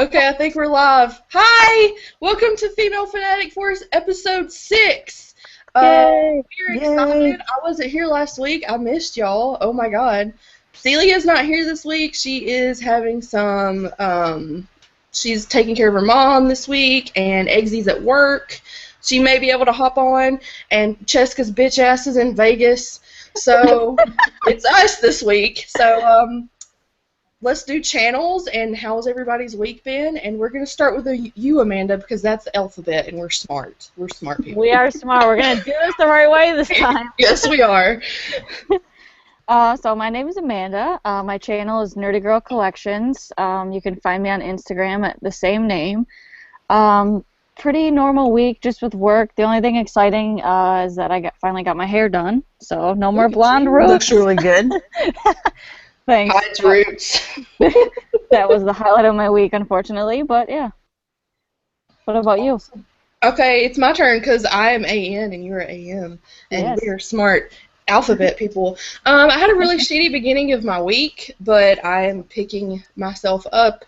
Okay, I think we're live. Hi! Welcome to Female Fanatic Force episode 6. We're excited. I wasn't here last week. I missed y'all. Oh my god. CELIA's not here this week. She is having some, she's taking care of her mom this week, and EGGSY's at work. She may be able to hop on, and CHESKA's bitch ass is in Vegas. So, it's us this week. So, let's do channels and how's everybody's week been, and we're going to start with you, Amanda, because that's the alphabet and we're smart. We're smart people. We are smart. We're going to do this the right way this time. Yes, we are. So my name is Amanda. My channel is Nerdy Girl Collections. You can find me on Instagram at the same name. Pretty normal week just with work. The only thing exciting is that I finally got my hair done, so no more blonde roots. Looks really good. Thanks. Hides roots. That was the highlight of my week, unfortunately, but yeah. What about you? Okay, it's my turn because I am AN and you're AM, and Yes. we are smart alphabet people. I had a really shitty beginning of my week, but I am picking myself up,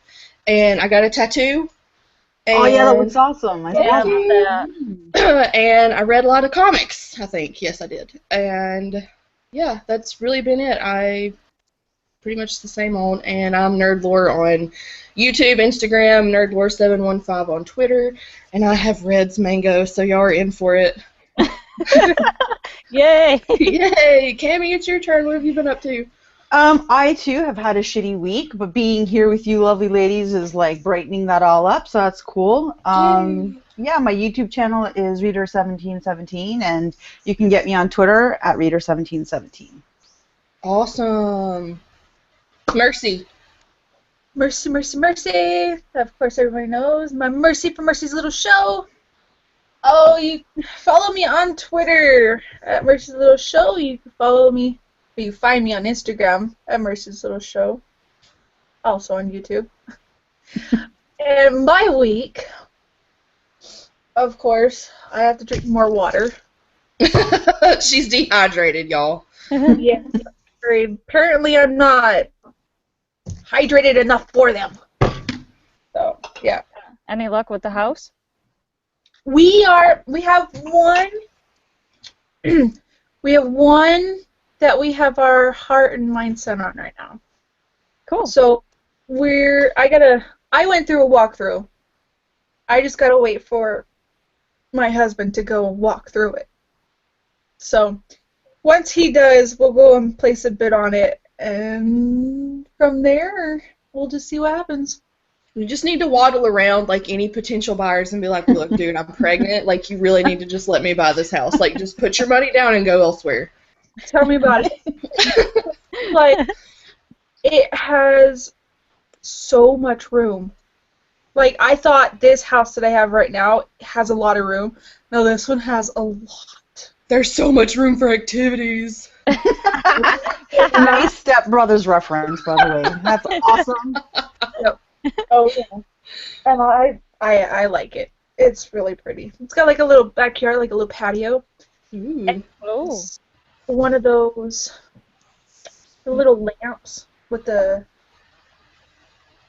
and I got a tattoo. Oh yeah, that looks awesome. I Yeah, saw that. And I read a lot of comics, I think. Yes, I did. And yeah, that's really been it. I pretty much the same old, and I'm Nerdlore on YouTube, Instagram, Nerdlore715 on Twitter, and I have Red's Mango, so y'all are in for it. Yay! Yay! Cami, it's your turn. What have you been up to? I too have had a shitty week, but being here with you lovely ladies is like brightening that all up, so that's cool. Yeah, my YouTube channel is Reader1717, and you can get me on Twitter at Reader1717. Awesome. Mercy. Mercy, mercy, mercy. Of course, everybody knows my Mercy for Mercy's Little Show. Oh, you follow me on Twitter at Mercy's Little Show. You can follow me, or you find me on Instagram at Mercy's Little Show. Also on YouTube. And my week, of course, I have to drink more water. She's dehydrated, y'all. Yes. Apparently, I'm not hydrated enough for them. So, yeah. Any luck with the house? We have one. We have one that we have our heart and mind set on right now. Cool. So I went through a walkthrough. I just gotta wait for my husband to go and walk through it. So once he does, we'll go and place a bid on it, and from there we'll just see what happens. You just need to waddle around like any potential buyers and be like, look, dude, I'm pregnant. Like, you really need to just let me buy this house. Like, just put your money down and go elsewhere. Tell me about it. Like, it has so much room. Like, I thought this house that I have right now has a lot of room. No, this one has a lot. There's so much room for activities. Nice Step Brothers reference, by the way. That's awesome. Yep. Oh yeah, and I like it. It's really pretty. It's got like a little backyard, like a little patio. Ooh. And Oh. it's one of those the little lamps with the,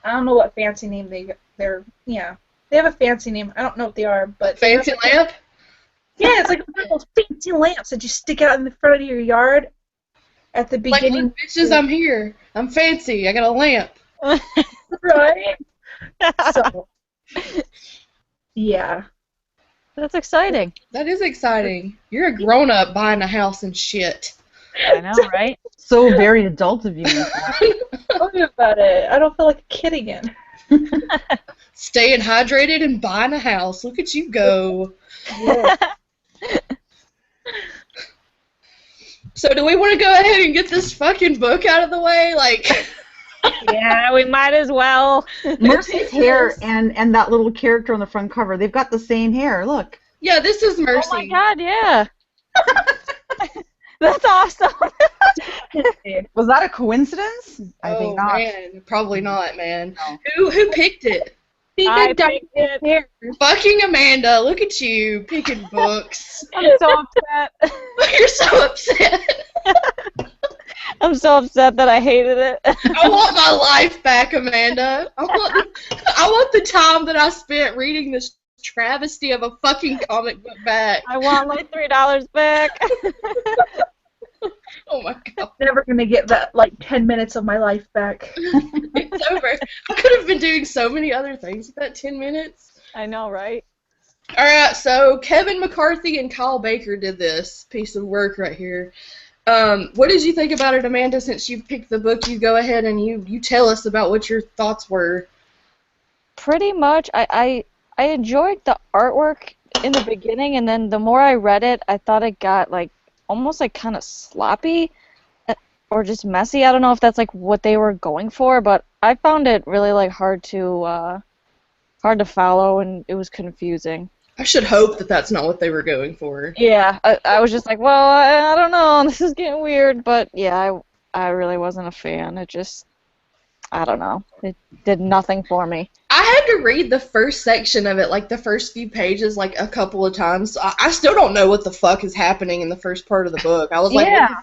I don't know what fancy name they're yeah. They have a fancy name. I don't know what they are, but Fancy lamp? Yeah, it's like one of those fancy lamps that you stick out in the front of your yard at the Like, beginning. look, bitches, I'm here. I'm fancy. I got a lamp. Right. So, yeah. That's exciting. That is exciting. You're a grown-up buying a house and shit. I know, right? So very adult of you. Tell me about it. I don't feel like a kid again. Staying hydrated and buying a house. Look at you go. Yeah. So do we want to go ahead and get this fucking book out of the way? Like... Yeah, we might as well. Mercy's hair and that little character on the front cover, they've got the same hair. Look. Yeah, this is Mercy. Oh my god, yeah. That's awesome. Was that a coincidence? I think not. Man, probably not, man. No. Who picked it? I picked it. Hair. Fucking Amanda, look at you picking books. I'm so upset. You're so upset. I'm so upset that I hated it. I want my life back, Amanda. I I want the time that I spent reading this travesty of a fucking comic book back. I want my $3 back. Oh my god. Never gonna get that, like, 10 minutes of my life back. It's over. I could have been doing so many other things with that 10 minutes. I know, right? Alright, so Kevin McCarthy and Kyle Baker did this piece of work right here. What did you think about it, Amanda? Since you picked the book, you go ahead and you tell us about what your thoughts were. Pretty much. I enjoyed the artwork in the beginning, and then the more I read it, I thought it got, like, almost, like, kind of sloppy or just messy. I don't know if that's, like, what they were going for, but I found it really, like, hard to follow, and it was confusing. I should hope that that's not what they were going for. Yeah, I was just like, well, I don't know, this is getting weird, but yeah, I really wasn't a fan. It just, I don't know, it did nothing for me. I had to read the first section of it, like the first few pages, like a couple of times. I still don't know what the fuck is happening in the first part of the book. I was like, Yeah.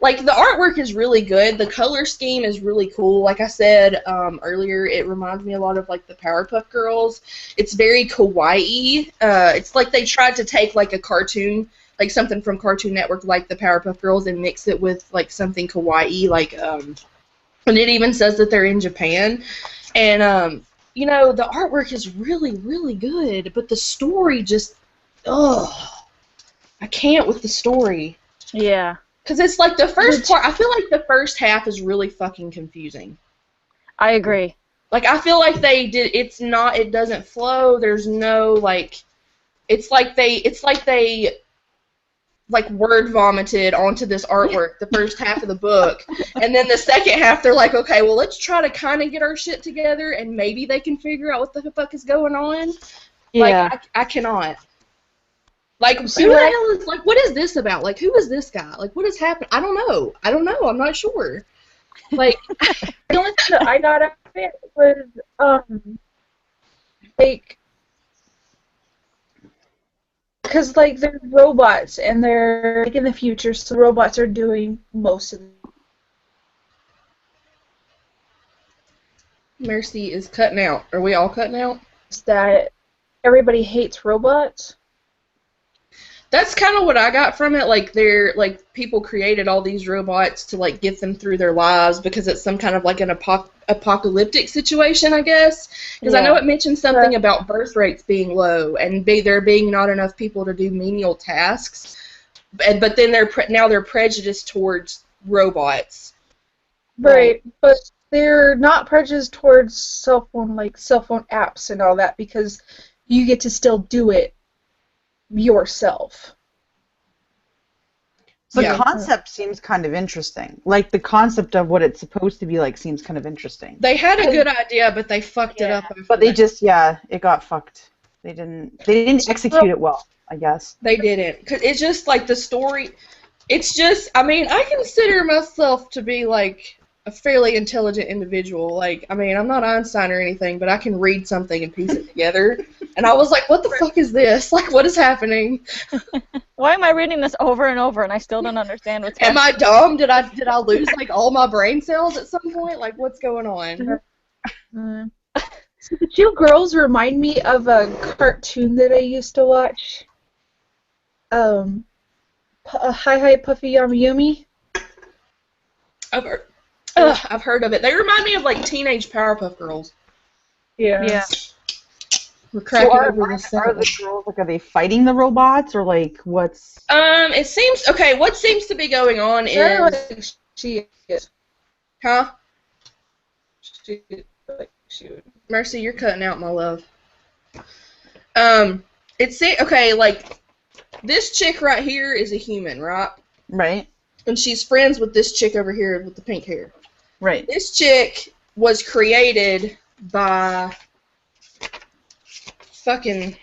like, the artwork is really good. The color scheme is really cool. Like I said earlier, it reminds me a lot of, like, the Powerpuff Girls. It's very kawaii. It's like they tried to take, like, a cartoon, like something from Cartoon Network, like the Powerpuff Girls, and mix it with, like, something kawaii. Like, and it even says that they're in Japan. And, you know, the artwork is really, really good, but the story just, ugh. I can't with the story. Yeah. Because it's like the first part, I feel like the first half is really fucking confusing. I agree. Like, I feel like it doesn't flow, there's no, like, it's like they word vomited onto this artwork the first half of the book, and then the second half they're like, okay, well, let's try to kind of get our shit together, and maybe they can figure out what the fuck is going on. Yeah. Like, I cannot. Like, who the hell is, like, what is this about? Like, who is this guy? Like, what has happened? I don't know. I'm not sure. Like, The only thing that I got out of it was, like, because, like, they're robots, and they're, like, in the future, so robots are doing most of it. Mercy is cutting out. Are we all cutting out? That everybody hates robots. That's kind of what I got from it. Like, people created all these robots to, like, get them through their lives because it's some kind of, like, an apocalyptic situation, I guess. Because I know it mentioned something about birth rates being low and there being not enough people to do menial tasks. But then they're prejudiced towards robots. Right, but they're not prejudiced towards cell phone apps and all that because you get to still do it yourself. The concept seems kind of interesting. Like, the concept of what it's supposed to be like seems kind of interesting. They had a good idea, but they fucked it up. But they just, it got fucked. They didn't execute it well, I guess. They didn't. 'Cause it's just, like, the story, it's just, I mean, I consider myself to be, like, a fairly intelligent individual. Like, I mean, I'm not Einstein or anything, but I can read something and piece it together. And I was like, what the fuck is this? Like, what is happening? Why am I reading this over and over and I still don't understand what's Am happening? I dumb? Did I lose, like, all my brain cells at some point? Like, what's going on? So the two girls remind me of a cartoon that I used to watch. Hi Hi Puffy Yummy Yummy. I've heard of it. They remind me of, like, teenage Powerpuff Girls. Yeah. We're cracking over this. Are the girls, like, are they fighting the robots, or, like, what's... It seems, okay, what seems to be going on is... She is. Huh? She would. Mercy, you're cutting out, my love. Okay, like, this chick right here is a human, right? Right. And she's friends with this chick over here with the pink hair. Right. This chick was created by fucking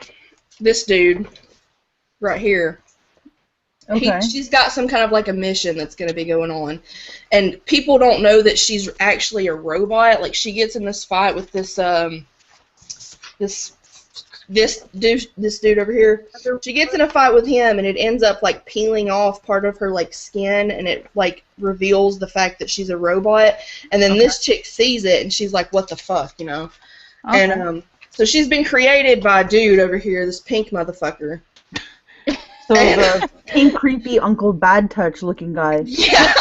this dude right here. Okay. She's got some kind of, like, a mission that's going to be going on. And people don't know that she's actually a robot. Like, she gets in this fight with this dude over here. She gets in a fight with him, and it ends up, like, peeling off part of her, like, skin, and it, like, reveals the fact that she's a robot. And then this chick sees it, and she's like, what the fuck, you know? Okay. And so she's been created by a dude over here, this pink motherfucker. So the pink, creepy Uncle Bad Touch looking guy. Yeah.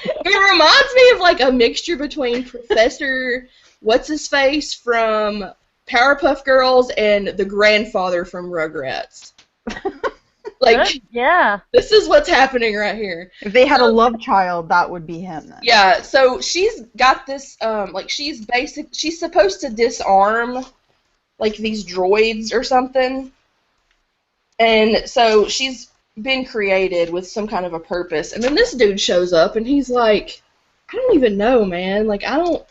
It reminds me of like a mixture between Professor What's-His-Face from Powerpuff Girls and the grandfather from Rugrats. Like, Good. Yeah. this is what's happening right here. If they had a love child, that would be him then. Yeah, so she's got this, like, she's supposed to disarm, like, these droids or something. And so she's been created with some kind of a purpose. And then this dude shows up, and he's like, I don't even know, man. Like, I don't...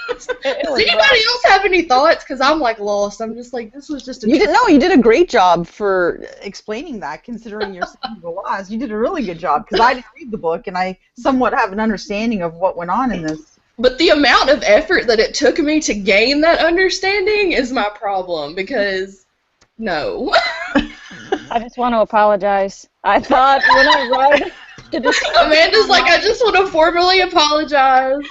Does anybody else have any thoughts? Because I'm, like, lost. I'm just like, this was just a... You did a great job for explaining that, considering you're the lost. You did a really good job, because I didn't read the book, and I somewhat have an understanding of what went on in this. But the amount of effort that it took me to gain that understanding is my problem, because... No. I just want to apologize. I thought when I read Amanda's like, I just want to formally apologize.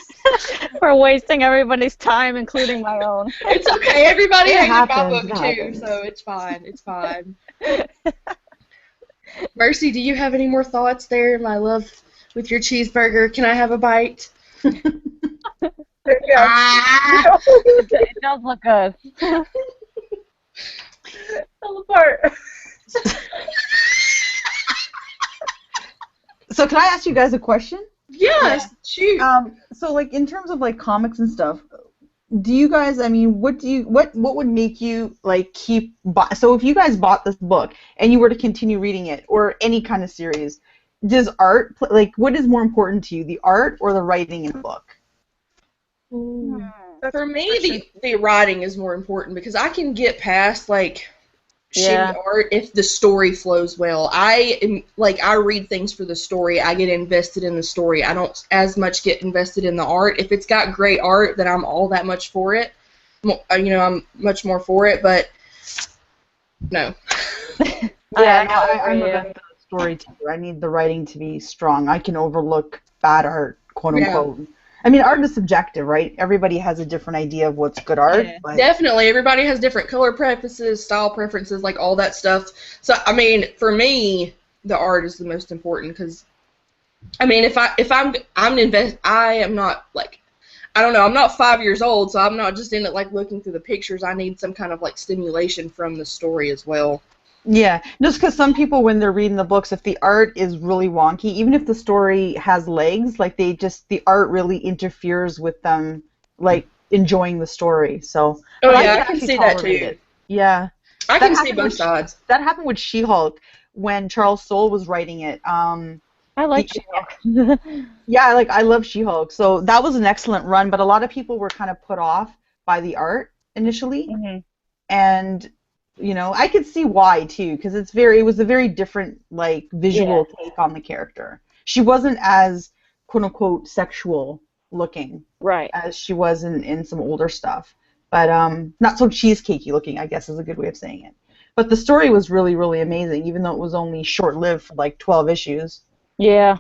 for wasting everybody's time, including my own. It's okay. Everybody It hates my happens, book it too, happens. so it's fine. It's fine. Mercy, do you have any more thoughts there, my love, with your cheeseburger? Can I have a bite? Ah! It does look good. Fell apart. So can I ask you guys a question? Yes, shoot. So like in terms of like comics and stuff, do you guys? I mean, what would make you like keep? So if you guys bought this book and you were to continue reading it or any kind of series, does art like what is more important to you, the art or the writing in the book? For me, the writing is more important because I can get past like shitty art if the story flows well. I read things for the story. I get invested in the story. I don't as much get invested in the art. If it's got great art, then I'm all that much for it. I'm much more for it. But no. I'm about the story too. I need the writing to be strong. I can overlook bad art, quote unquote. I mean, art is subjective, right? Everybody has a different idea of what's good art. Yeah, but definitely. Everybody has different color preferences, style preferences, like all that stuff. So, I mean, for me, the art is the most important because, I mean, I am not like, I don't know, I'm not 5 years old, so I'm not just in it like looking through the pictures. I need some kind of like stimulation from the story as well. Yeah, just because some people, when they're reading the books, if the art is really wonky, even if the story has legs, like the art really interferes with them, like enjoying the story. So, I can see that too. It. Yeah, I can see both sides. That happened with She-Hulk when Charles Soule was writing it. I like She-Hulk. Yeah, I love She-Hulk. So that was an excellent run, but a lot of people were kind of put off by the art initially, and. I could see why too, because it was a very different like visual take on the character. She wasn't as quote unquote sexual looking, right, as she was in some older stuff, but not so cheesecakey looking, I guess is a good way of saying it. But the story was really, really amazing, even though it was only short-lived for like 12 issues. Yeah,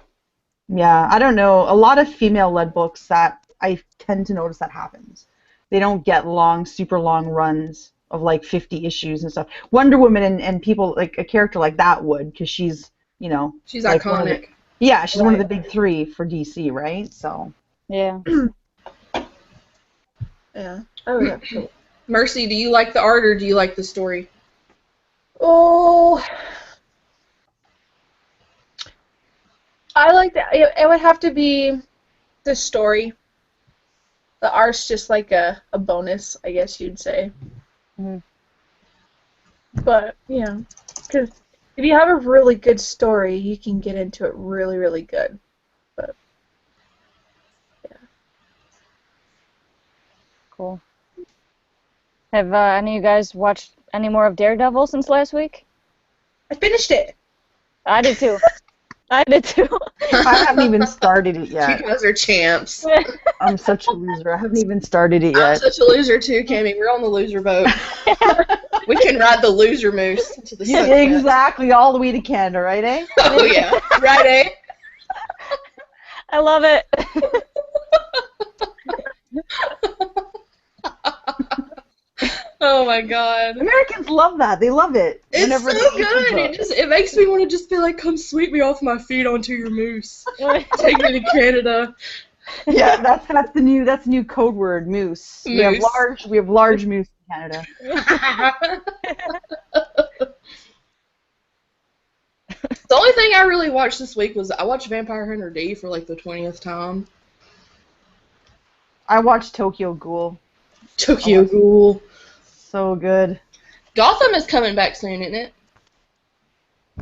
I don't know. A lot of female-led books that I tend to notice that happens. They don't get super long runs of like 50 issues and stuff. Wonder Woman and people like a character like that would, because she's she's like iconic. She's one of the big three for DC, right? So yeah. Yeah. Oh yeah. Cool. Mercy, do you like the art or do you like the story? Oh, I like that. It would have to be the story. The art's just like a bonus, I guess you'd say. But, because if you have a really good story, you can get into it really, really good. But, yeah. Cool. Have any of you guys watched any more of Daredevil since last week? I finished it. I did too. I haven't even started it yet. You guys are champs. I'm such a loser. I haven't even started it I'm yet. such a loser too, Cammy. We're on the loser boat. We can ride the loser moose to the sunset. Exactly, all the way to Canada, right, eh? Oh yeah, right, eh? I love it. Oh my god. Americans love that. They love it. It's Whenever so they good. It makes me want to just be like, come sweep me off my feet onto your moose. Take me to Canada. Yeah, that's the new code word, moose. We have large moose in Canada. The only thing I really watched this week was I watched Vampire Hunter D for like the 20th time. I watched Tokyo Ghoul. Tokyo Ghoul. So good. Gotham is coming back soon, isn't it?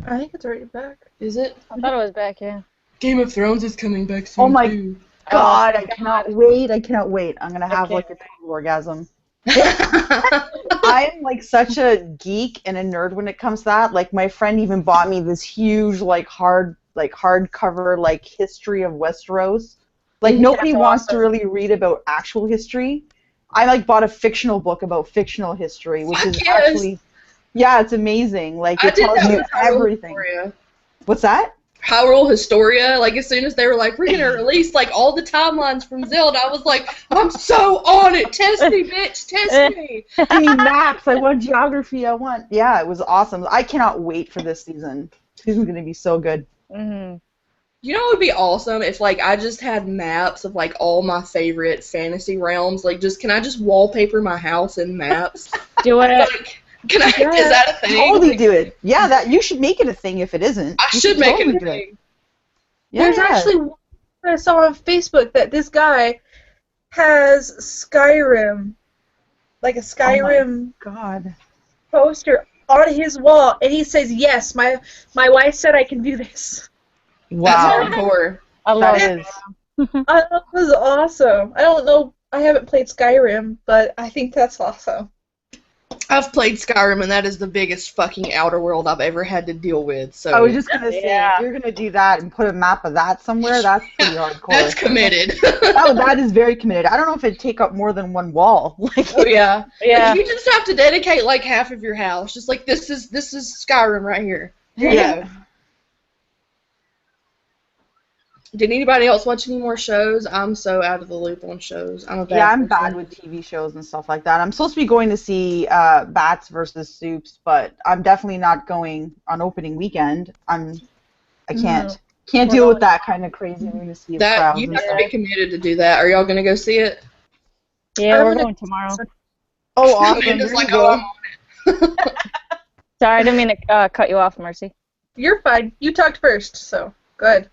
I think it's already back. Is it? I thought it was back, yeah. Game of Thrones is coming back soon, Oh my too. God, I cannot wait. I cannot wait. I'm going to have like a total orgasm. I'm like such a geek and a nerd when it comes to that. Like my friend even bought me this huge hardcover like history of Westeros. Like nobody wants to really read about actual history. I like bought a fictional book about fictional history, which is actually it's amazing. Like it tells you everything. Historia. What's that? Hyrule Historia. Like as soon as they were like, we're gonna release like all the timelines from Zelda, I was like, I'm so on it. Test me, bitch. Test me. I mean maps. I want geography. It was awesome. I cannot wait for this season. This season's gonna be so good. Mm-hmm. You know what would be awesome if like I just had maps of like all my favorite fantasy realms. Like can I just wallpaper my house in maps? Do it. Like, is that a thing? Totally do it. Yeah, that you should make it a thing if it isn't. I should make it a thing. Yeah, There's actually one I saw on Facebook that this guy has Skyrim, like a Skyrim poster on his wall, and he says, "Yes, my wife said I can do this." Wow. That's hardcore. I love it. That was awesome. I don't know. I haven't played Skyrim, but I think that's awesome. I've played Skyrim, and that is the biggest fucking outer world I've ever had to deal with. So I was just gonna say, if you're gonna do that and put a map of that somewhere, that's pretty hardcore. That's committed. That is very committed. I don't know if it'd take up more than one wall. Yeah. Yeah. You just have to dedicate like half of your house. Just like this is Skyrim right here. Here you go. Did anybody else watch any more shows? I'm so out of the loop on shows. I'm bad with TV shows and stuff like that. I'm supposed to be going to see Bats versus Soups, but I'm definitely not going on opening weekend. I can't deal with that kind of crazy lunacy of crowds. You have to be committed to do that. Are y'all gonna go see it? Yeah, we're going tomorrow. Oh, awesome! Amanda's like, oh, I'm on it. Sorry, I didn't mean to cut you off, Mercy. You're fine. You talked first, so good.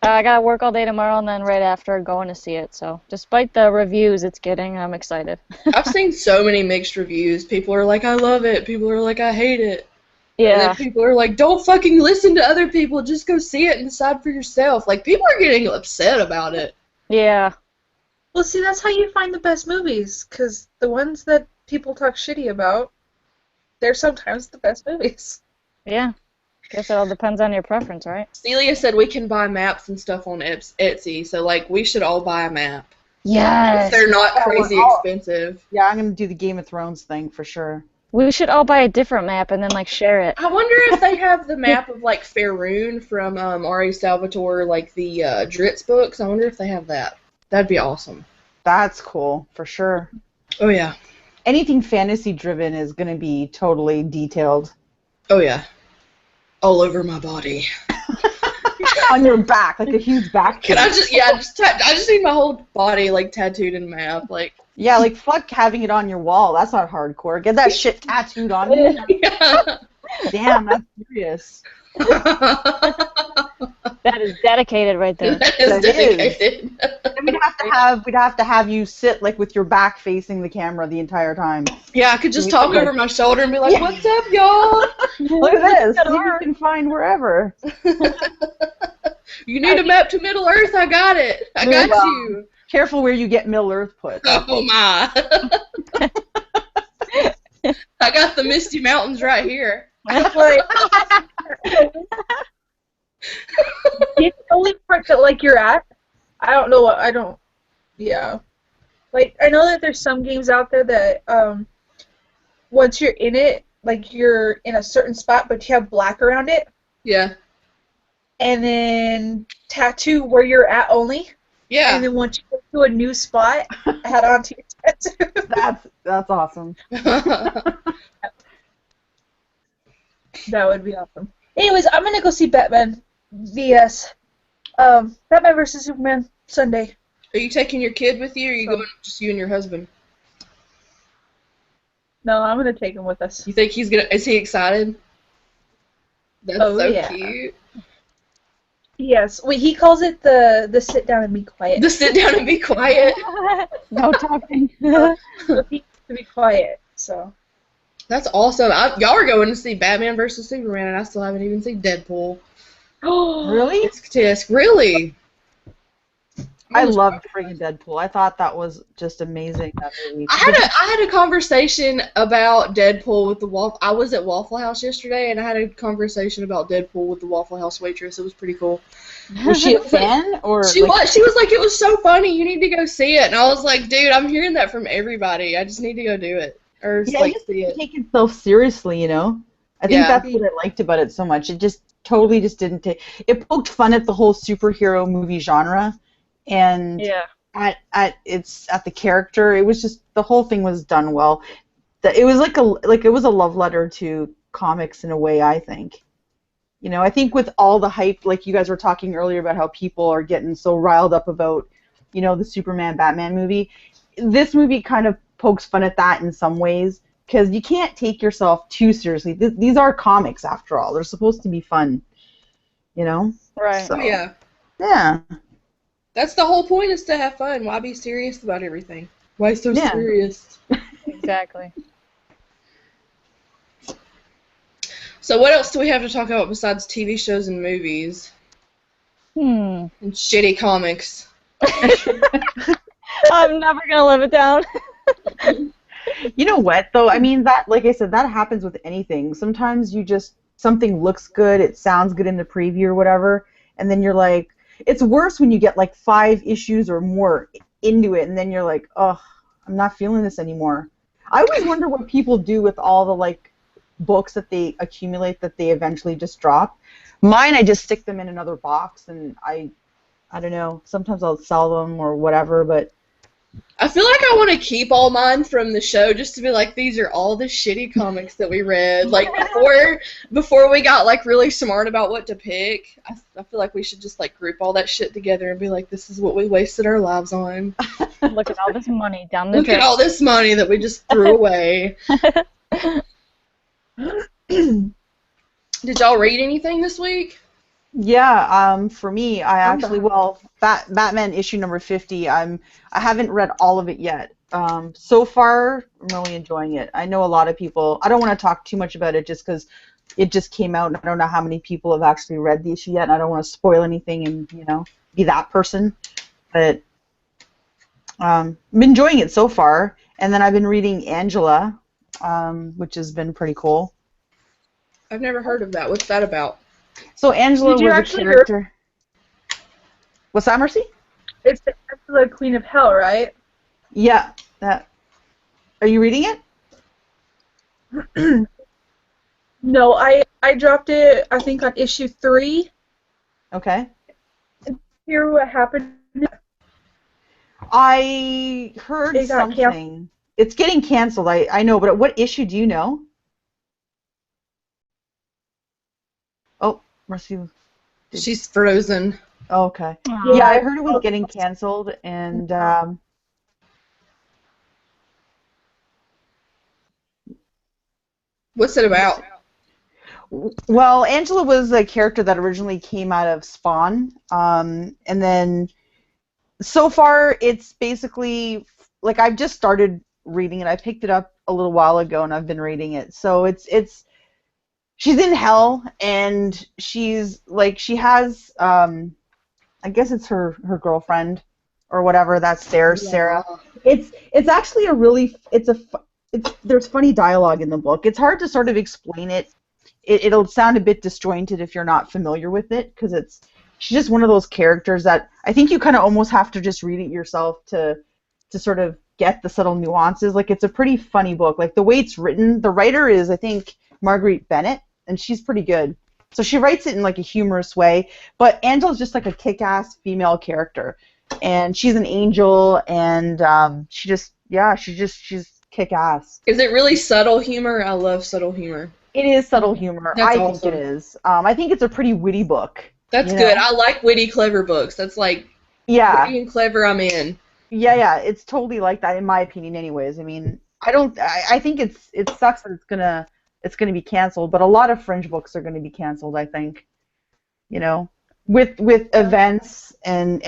I gotta work all day tomorrow, and then right after going to see it. So, despite the reviews it's getting, I'm excited. I've seen so many mixed reviews. People are like, I love it. People are like, I hate it. Yeah. And then people are like, don't fucking listen to other people. Just go see it and decide for yourself. Like, people are getting upset about it. Yeah. Well, see, that's how you find the best movies, because the ones that people talk shitty about, they're sometimes the best movies. Yeah. Guess it all depends on your preference, right? CELIA said we can buy maps and stuff on Etsy, so, like, we should all buy a map. Yes. If they're not crazy expensive. Yeah, I'm going to do the Game of Thrones thing for sure. We should all buy a different map and then, like, share it. I wonder if they have the map of, like, Faerun from R.A. Salvatore, like, the Dritz books. I wonder if they have that. That'd be awesome. That's cool, for sure. Oh, yeah. Anything fantasy-driven is going to be totally detailed. Oh, yeah. All over my body. On your back, like a huge back. Can I just, I just need my whole body, like, tattooed in map, like. Yeah, like, fuck having it on your wall. That's not hardcore. Get that shit tattooed on you. Yeah. Damn, that's serious. That is dedicated right there. That is dedicated. And we'd have to have you sit like with your back facing the camera the entire time. Yeah, I could just talk over my shoulder and be like, "What's up, y'all? Look at this. See, you can find wherever. You need a map to Middle Earth? I got it. I got you. Careful where you get Middle Earth put. Oh my! I got the Misty Mountains right here. Like, the only part that like you're at, yeah. Like I know that there's some games out there that once you're in it, like you're in a certain spot, but you have black around it. Yeah. And then tattoo where you're at only. Yeah. And then once you go to a new spot, add on to your tattoo. That's awesome. That would be awesome. Anyways, I'm gonna go see Batman vs. Batman vs Superman Sunday. Are you taking your kid with you, or are you going just you and your husband? No, I'm gonna take him with us. You think he's gonna? Is he excited? That's so cute. Yes. Wait, he calls it the sit down and be quiet. The sit down and be quiet. No talking. To be quiet. So. That's awesome. Y'all are going to see Batman vs Superman, and I still haven't even seen Deadpool. Really? It's really. I loved freaking Deadpool. I thought that was just amazing. That movie. I had a conversation about Deadpool with the Waffle. I was at Waffle House yesterday, and I had a conversation about Deadpool with the Waffle House waitress. It was pretty cool. Was she a fan or? She was. She was like, it was so funny. You need to go see it. And I was like, dude, I'm hearing that from everybody. I just need to go do it or Yeah, like it see it. take itself seriously, you know. I think that's what I liked about it so much. It just totally just didn't take. It poked fun at the whole superhero movie genre, and at the character. It was just the whole thing was done well. It was like it was a love letter to comics in a way, I think. You know, I think with all the hype, like you guys were talking earlier about how people are getting so riled up about, you know, the Superman Batman movie. This movie kind of pokes fun at that in some ways because you can't take yourself too seriously. These are comics after all. They're supposed to be fun, you know? Right. So, Yeah. Yeah. That's the whole point, is to have fun. Why be serious about everything? Why so serious? Exactly. So what else do we have to talk about besides TV shows and movies? And shitty comics. I'm never gonna live it down. You know what, though? I mean, that, like I said, that happens with anything. Sometimes something looks good, it sounds good in the preview or whatever, and then you're like, it's worse when you get like 5 issues or more into it, and then you're like, oh, I'm not feeling this anymore. I always wonder what people do with all the, like, books that they accumulate that they eventually just drop. Mine, I just stick them in another box, and I don't know, sometimes I'll sell them or whatever, but I feel like I want to keep all mine from the show just to be like, these are all the shitty comics that we read. Like, before we got, like, really smart about what to pick, I feel like we should just, like, group all that shit together and be like, this is what we wasted our lives on. Look at all this money down the drain. Look at all this money that we just threw away. Did y'all read anything this week? Yeah, for me, I actually, Batman issue number 50, I haven't read all of it yet. So far, I'm really enjoying it. I know a lot of people, I don't want to talk too much about it just because it just came out, and I don't know how many people have actually read the issue yet, and I don't want to spoil anything and, you know, be that person. But I'm enjoying it so far. And then I've been reading Angela, which has been pretty cool. I've never heard of that. What's that about? So Angela was a character. What's that, Mercy? It's the Angela Queen of Hell, right? Yeah. That. Are you reading it? No, I dropped it, I think, on issue 3. Okay. Hear what happened? I heard something. It's getting canceled. I know, but what issue do you know? Oh, Mercy. She's frozen. Oh, okay. Yeah, I heard it was getting canceled, and what's it about? Well, Angela was a character that originally came out of Spawn, and then so far it's basically, like, I've just started reading it. I picked it up a little while ago, and I've been reading it. So she's in hell, and she's like, she has, I guess it's her girlfriend or whatever that's there, Sarah. It's actually a really, there's funny dialogue in the book. It's hard to sort of explain it. It'll sound a bit disjointed if you're not familiar with it, because she's just one of those characters that I think you kind of almost have to just read it yourself to sort of get the subtle nuances. Like, it's a pretty funny book. Like, the way it's written, the writer is, I think, Marguerite Bennett, and she's pretty good. So she writes it in, like, a humorous way, but Angela's just like a kick-ass female character, and she's an angel, and she's kick ass. Is it really subtle humor? I love subtle humor. It is subtle humor. That's I awesome. think it is. I think it's a pretty witty book. That's you good. know? I like witty, clever books. That's like witty and clever. I'm in. Yeah. It's totally like that in my opinion. Anyways, I mean, I think it sucks that it's gonna be canceled, but a lot of fringe books are gonna be canceled. I think, you know, with events and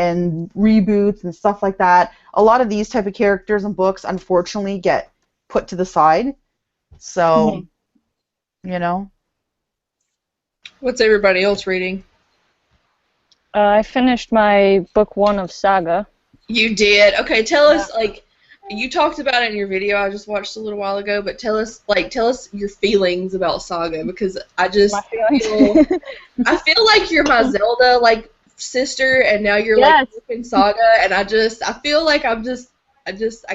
reboots and stuff like that. A lot of these type of characters and books, unfortunately, get put to the side. So, you know. What's everybody else reading? I finished my book 1 of Saga. You did? Okay, tell us, like, you talked about it in your video I just watched a little while ago, but tell us your feelings about Saga, because I just feel, I feel like you're my Zelda, like, sister, and now you're, like, in Saga, and I feel like I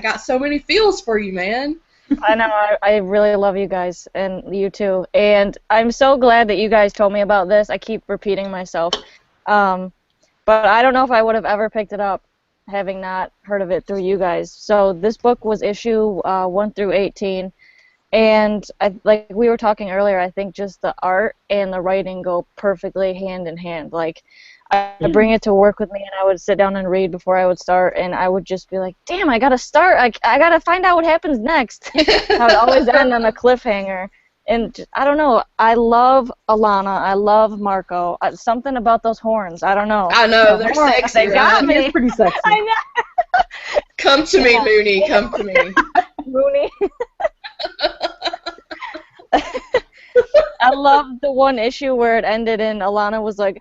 got so many feels for you, man. I know, I really love you guys, and you too, and I'm so glad that you guys told me about this. I keep repeating myself, but I don't know if I would have ever picked it up having not heard of it through you guys. So this book was issue 1 through 18, and like we were talking earlier, I think just the art and the writing go perfectly hand in hand. Like, I bring it to work with me, and I would sit down and read before I would start, and I would just be like, damn, I gotta start, I gotta find out what happens next. I would always end on a cliffhanger. And I don't know, I love Alana, I love Marco. Something about those horns, I don't know. I know, they're sexy, they got me. It's pretty sexy. I know. Come to me, Mooney, come to me. Mooney. I love the one issue where it ended and Alana was like,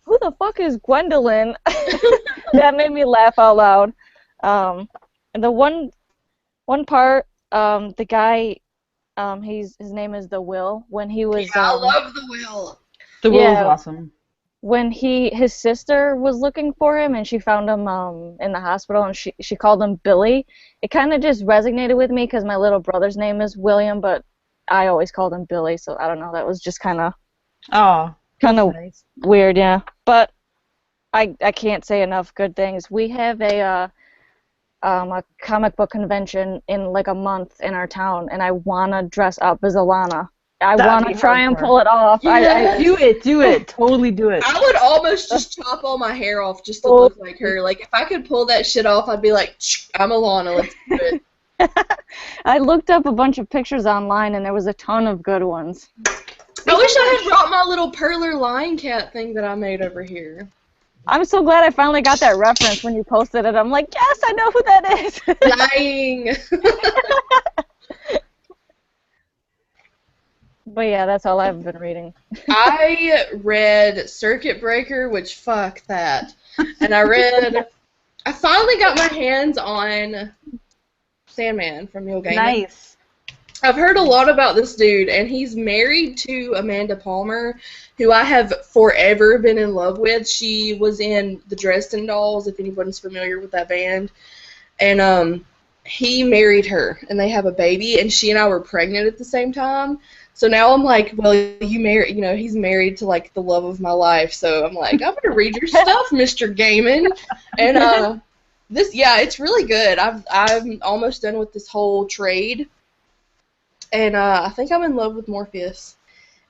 who the fuck is Gwendolyn? That made me laugh out loud. And the one part, the guy, his name is the Will. When he was, I love the Will. The Will is awesome. When his sister was looking for him and she found him in the hospital and she called him Billy. It kind of just resonated with me because my little brother's name is William, but I always called him Billy. So I don't know. That was just kind of nice. Weird, yeah. But I can't say enough good things. We have a comic book convention in like a month in our town, and I wanna dress up as Alana. I wanna try and pull it off. Yeah. Do it, totally do it. I would almost just chop all my hair off just to look like her. Like, if I could pull that shit off, I'd be like, I'm Alana, let's do it. I looked up a bunch of pictures online, and there was a ton of good ones. I wish I had brought my little perler lion cat thing that I made over here. I'm so glad I finally got that reference when you posted it. I'm like, yes, I know who that is. Lying. But yeah, that's all I've been reading. I read Circuit Breaker, which fuck that. And I finally got my hands on Sandman from Neil Gaiman. Nice. I've heard a lot about this dude, and he's married to Amanda Palmer, who I have forever been in love with. She was in the Dresden Dolls, if anyone's familiar with that band. And he married her, and they have a baby, and she and I were pregnant at the same time. So now I'm like, well, he's married to, like, the love of my life. So I'm like, I'm going to read your stuff, Mr. Gaiman. And it's really good. I'm almost done with this whole trade. And I think I'm in love with Morpheus.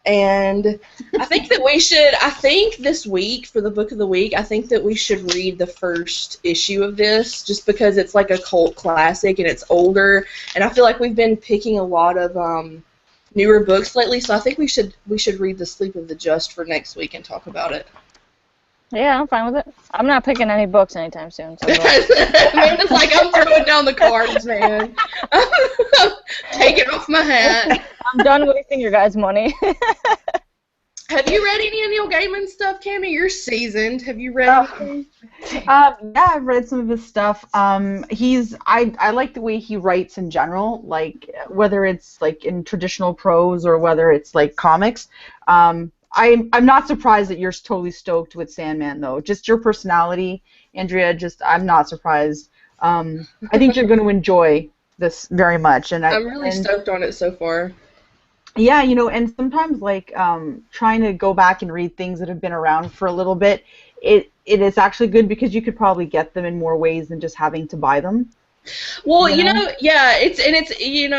And I think this week, for the book of the week, I think that we should read the first issue of this, just because it's like a cult classic and it's older. And I feel like we've been picking a lot of newer books lately, so I think we should read The Sleep of the Just for next week and talk about it. Yeah, I'm fine with it. I'm not picking any books anytime soon. So Amanda's like, I'm throwing down the cards, man. I'm taking off my hat. I'm done wasting your guys' money. Have you read any of Neil Gaiman stuff, Cami? You're seasoned. Have you read anything? Yeah, I've read some of his stuff. I like the way he writes in general, like whether it's like in traditional prose or whether it's like comics. I'm not surprised that you're totally stoked with Sandman, though. Just your personality, Andrea. I'm not surprised. I think you're going to enjoy this very much, and I'm really stoked on it so far. Yeah, and sometimes like trying to go back and read things that have been around for a little bit, it is actually good because you could probably get them in more ways than just having to buy them. Well, You know? yeah, it's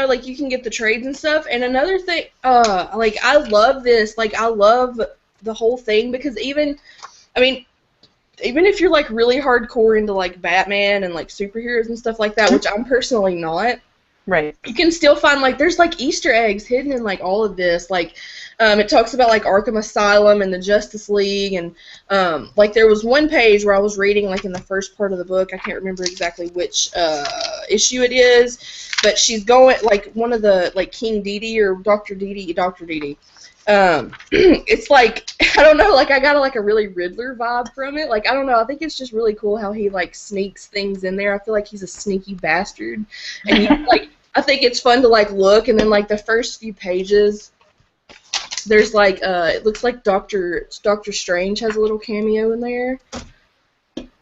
like you can get the trades and stuff. And another thing, like I love this, like I love the whole thing because I mean, even if you're like really hardcore into like Batman and like superheroes and stuff like that, which I'm personally not, Right. you can still find like there's like Easter eggs hidden in like all of this. Like it talks about like Arkham Asylum and the Justice League, and like there was one page where I was reading like in the first part of the book. I can't remember exactly which issue it is, but she's going like one of the like King Dedede or Dr. Dedede. It's like I don't know, like I got like a really Riddler vibe from it. Like I don't know, I think it's just really cool how he like sneaks things in there. I feel like he's a sneaky bastard, and you like I think it's fun to like look, and then like the first few pages, there's like it looks like Doctor Strange has a little cameo in there.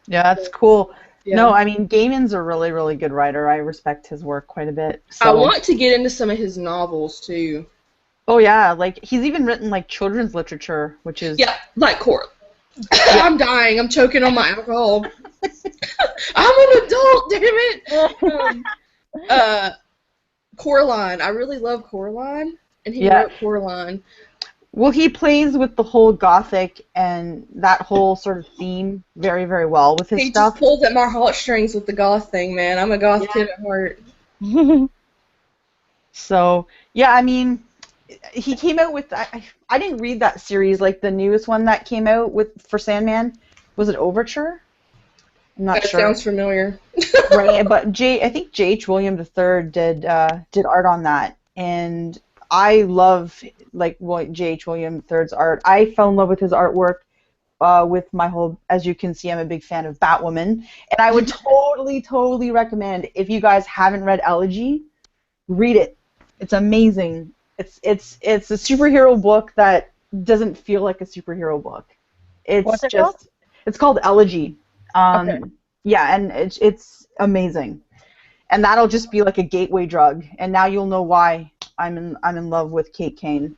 Yeah, that's cool. Yeah. No, I mean Gaiman's a really, really good writer. I respect his work quite a bit. So. I want to get into some of his novels too. Oh yeah, like he's even written like children's literature, which is like Coral. I'm dying. I'm choking on my alcohol. I'm an adult, damn it. Coraline. I really love Coraline, and he wrote Coraline. Well, he plays with the whole gothic and that whole sort of theme very, very well with his stuff. He just pulls at my heartstrings with the goth thing, man. I'm a goth kid at heart. So, yeah, I mean, he came out with, I didn't read that series, like the newest one that came out for Sandman. Was it Overture? I'm not sure. That sounds familiar. Right, but I think J.H. William III did art on that, and I love like J.H. William III's art. I fell in love with his artwork with my whole, as you can see, I'm a big fan of Batwoman, and I would totally recommend, if you guys haven't read EGGSY, read it. It's amazing. It's a superhero book that doesn't feel like a superhero book. What's it called? It's called EGGSY. Okay. Yeah, and it's amazing, and that'll just be like a gateway drug. And now you'll know why I'm in love with Kate Kane.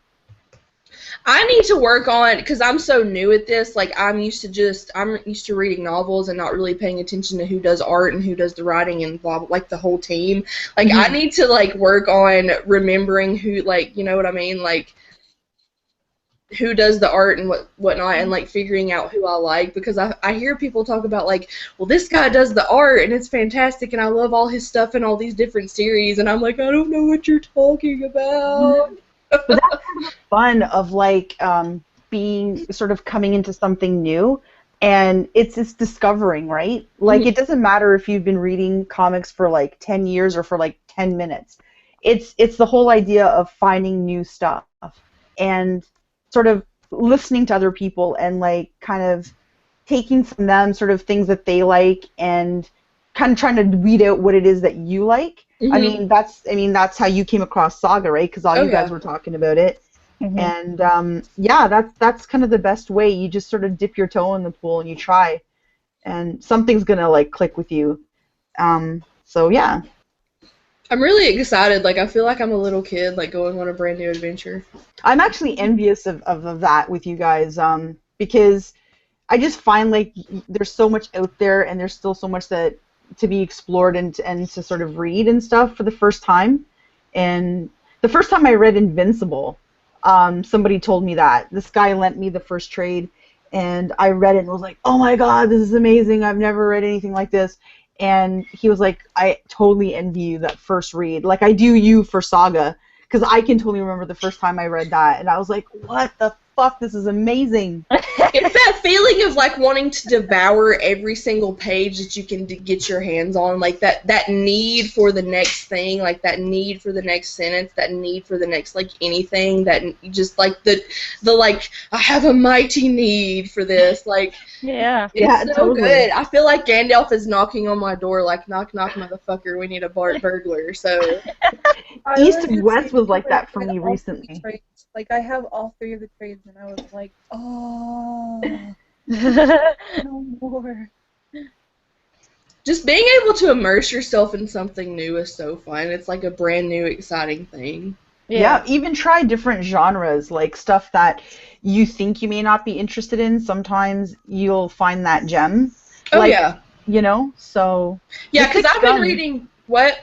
I need to work on, because I'm so new at this. Like I'm used to reading novels and not really paying attention to who does art and who does the writing and blah, blah, like the whole team. Like I need to like work on remembering who, like, you know what I mean, like who does the art and whatnot, and like figuring out who I like, because I hear people talk about like, well, this guy does the art and it's fantastic and I love all his stuff in all these different series, and I'm like, I don't know what you're talking about. But that's kind of fun of like being sort of coming into something new, and it's just discovering, right? Like it doesn't matter if you've been reading comics for like 10 years or for like 10 minutes. It's the whole idea of finding new stuff and sort of listening to other people and like kind of taking from them sort of things that they like and kind of trying to weed out what it is that you like. I mean that's how you came across Saga, right? Because all you guys were talking about it. And that's kind of the best way. You just sort of dip your toe in the pool and you try, and something's gonna like click with you. So yeah. I'm really excited. Like, I feel like I'm a little kid, like, going on a brand new adventure. I'm actually envious of that with you guys, because I just find, like, there's so much out there, and there's still so much to be explored and to sort of read and stuff for the first time. And the first time I read Invincible, somebody told me that. This guy lent me the first trade, and I read it and was like, oh my god, this is amazing. I've never read anything like this. And he was like, I totally envy you that first read. Like, I do you for Saga, because I can totally remember the first time I read that, and I was like, what the fuck, this is amazing. It's that feeling of, like, wanting to devour every single page that you can get your hands on, like, that need for the next thing, like, that need for the next sentence, that need for the next, like, anything, that just, like, the like, I have a mighty need for this, like, it's so totally good. I feel like Gandalf is knocking on my door, like, knock, knock, motherfucker, we need a burglar, so. East and West was like that for me recently. Like, I have all three of the trades, and I was like, oh, no more. Just being able to immerse yourself in something new is so fun. It's like a brand new, exciting thing. Yeah, even try different genres, like stuff that you think you may not be interested in. Sometimes you'll find that gem. Oh, like, yeah. You know, so. Yeah, because I've been reading What?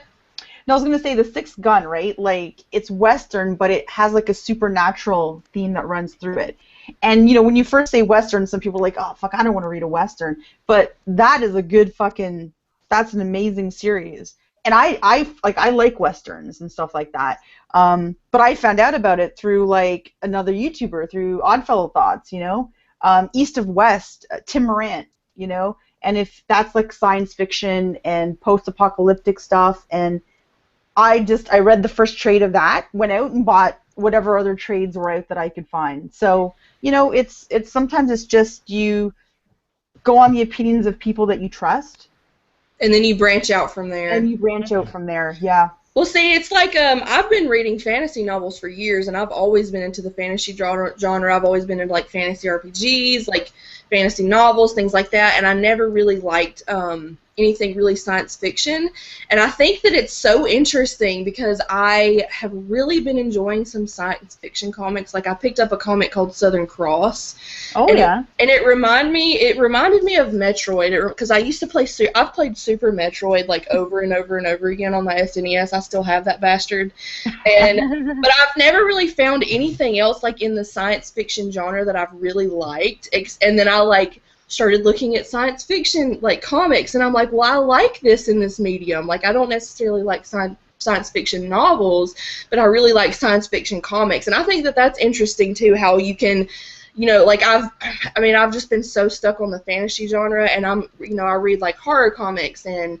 No, I was gonna say the Sixth Gun, right? Like it's Western, but it has like a supernatural theme that runs through it. And you know, when you first say Western, some people are like, oh fuck, I don't want to read a Western. But that is a good fucking. That's an amazing series. And I like Westerns and stuff like that. But I found out about it through like another YouTuber, through Oddfellow Thoughts, you know, East of West, Tim Morant, you know. And if that's like science fiction and post-apocalyptic stuff, and I read the first trade of that, went out and bought whatever other trades were out that I could find. So, you know, it's sometimes it's just you go on the opinions of people that you trust. And then you branch out from there. And you branch out from there, yeah. Well, see, it's like I've been reading fantasy novels for years, and I've always been into the fantasy genre. I've always been into like fantasy RPGs, like fantasy novels, things like that, and I never really liked anything really science fiction. And I think that it's so interesting because I have really been enjoying some science fiction comics. Like I picked up a comic called Southern Cross. Oh, yeah. And it reminded me of Metroid, because I used to play I've played Super Metroid like over and over and over again on my SNES. I still have that bastard. And but I've never really found anything else like in the science fiction genre that I've really liked. And then I like started looking at science fiction like comics, and I'm like, well, I like this in this medium. Like I don't necessarily like science fiction novels, but I really like science fiction comics. And I think that that's interesting too, how you can, you know, like I've just been so stuck on the fantasy genre, and I read like horror comics and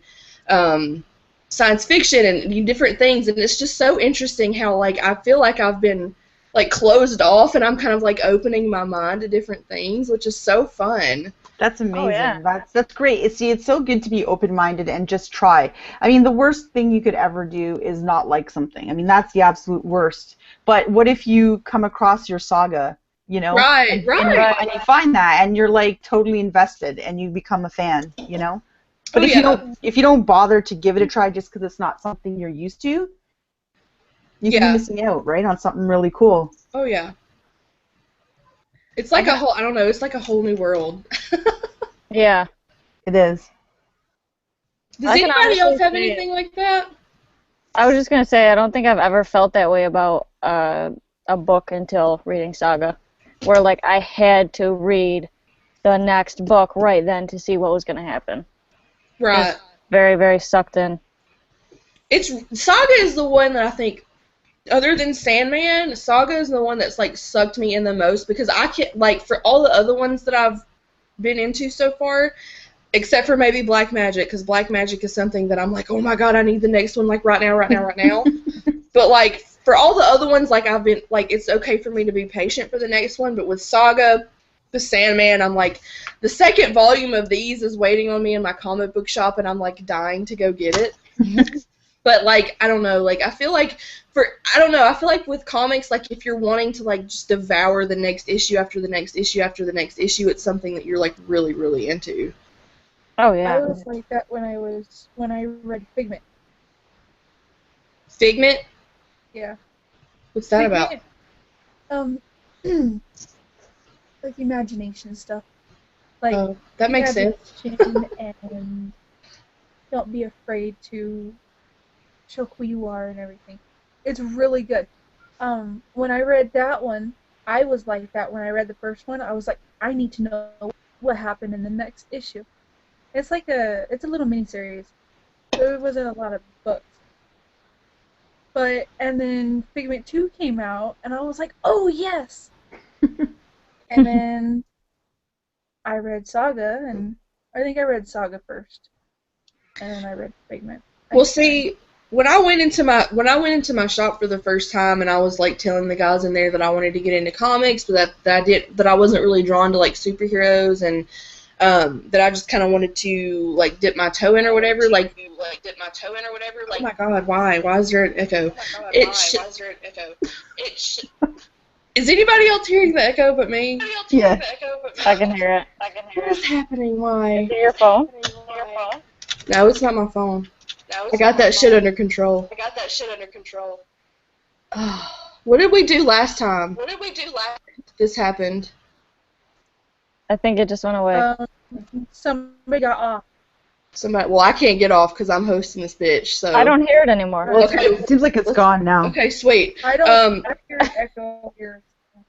science fiction and different things, and it's just so interesting how like I feel like I've been like closed off, and I'm kind of like opening my mind to different things, which is so fun. That's amazing. Oh, yeah. That's great. See, it's so good to be open-minded and just try. I mean, the worst thing you could ever do is not like something. I mean, that's the absolute worst. But what if you come across your saga, you know? Right. And you find that, and you're like totally invested, and you become a fan, you know? But if you don't bother to give it a try just because it's not something you're used to, you can be missing out, right, on something really cool. Oh, yeah. It's like a whole, I don't know, it's like a whole new world. Yeah. It is. Does anybody else have anything like that? I was just going to say, I don't think I've ever felt that way about a book until reading Saga, where, like, I had to read the next book right then to see what was going to happen. Right. Very, very sucked in. Saga is the one that I think, other than Sandman, Saga is the one that's like sucked me in the most, because I can't, like, for all the other ones that I've been into so far, except for maybe Black Magic, because Black Magic is something that I'm like, oh my god, I need the next one like right now. But like for all the other ones, like I've been like, it's okay for me to be patient for the next one, but with Saga, the Sandman, I'm like, the second volume of these is waiting on me in my comic book shop, and I'm like dying to go get it. But, like, I don't know, like, I feel like with comics, like, if you're wanting to, like, just devour the next issue after the next issue after the next issue, it's something that you're, like, really, really into. Oh, yeah. I was like that when I read Figment. Figment? Yeah. What's that about? Like, imagination stuff. Like, oh, that makes sense. And don't be afraid to show who you are and everything. It's really good. When I read that one, I was like that when I read the first one. I was like, I need to know what happened in the next issue. It's like it's a little miniseries. There wasn't a lot of books. And then Figment 2 came out, and I was like, oh yes! And then I read Saga, and I think I read Saga first. And then I read Figment. Well, see, when I went into my shop for the first time, and I was like telling the guys in there that I wanted to get into comics, but that I wasn't really drawn to like superheroes, and that I just kind of wanted to like dip my toe in or whatever. Like, oh my god, why? Why is there an echo? Is anybody else hearing the echo but me? Yeah. I can hear it. What is happening? Why? Is it your phone? No, it's not my phone. I got that shit under control. What did we do last time? This happened. I think it just went away. Somebody got off. Somebody, well, I can't get off because I'm hosting this bitch. So I don't hear it anymore. Well, Okay. it seems like it's gone now. Okay, sweet. I don't hear an echo here.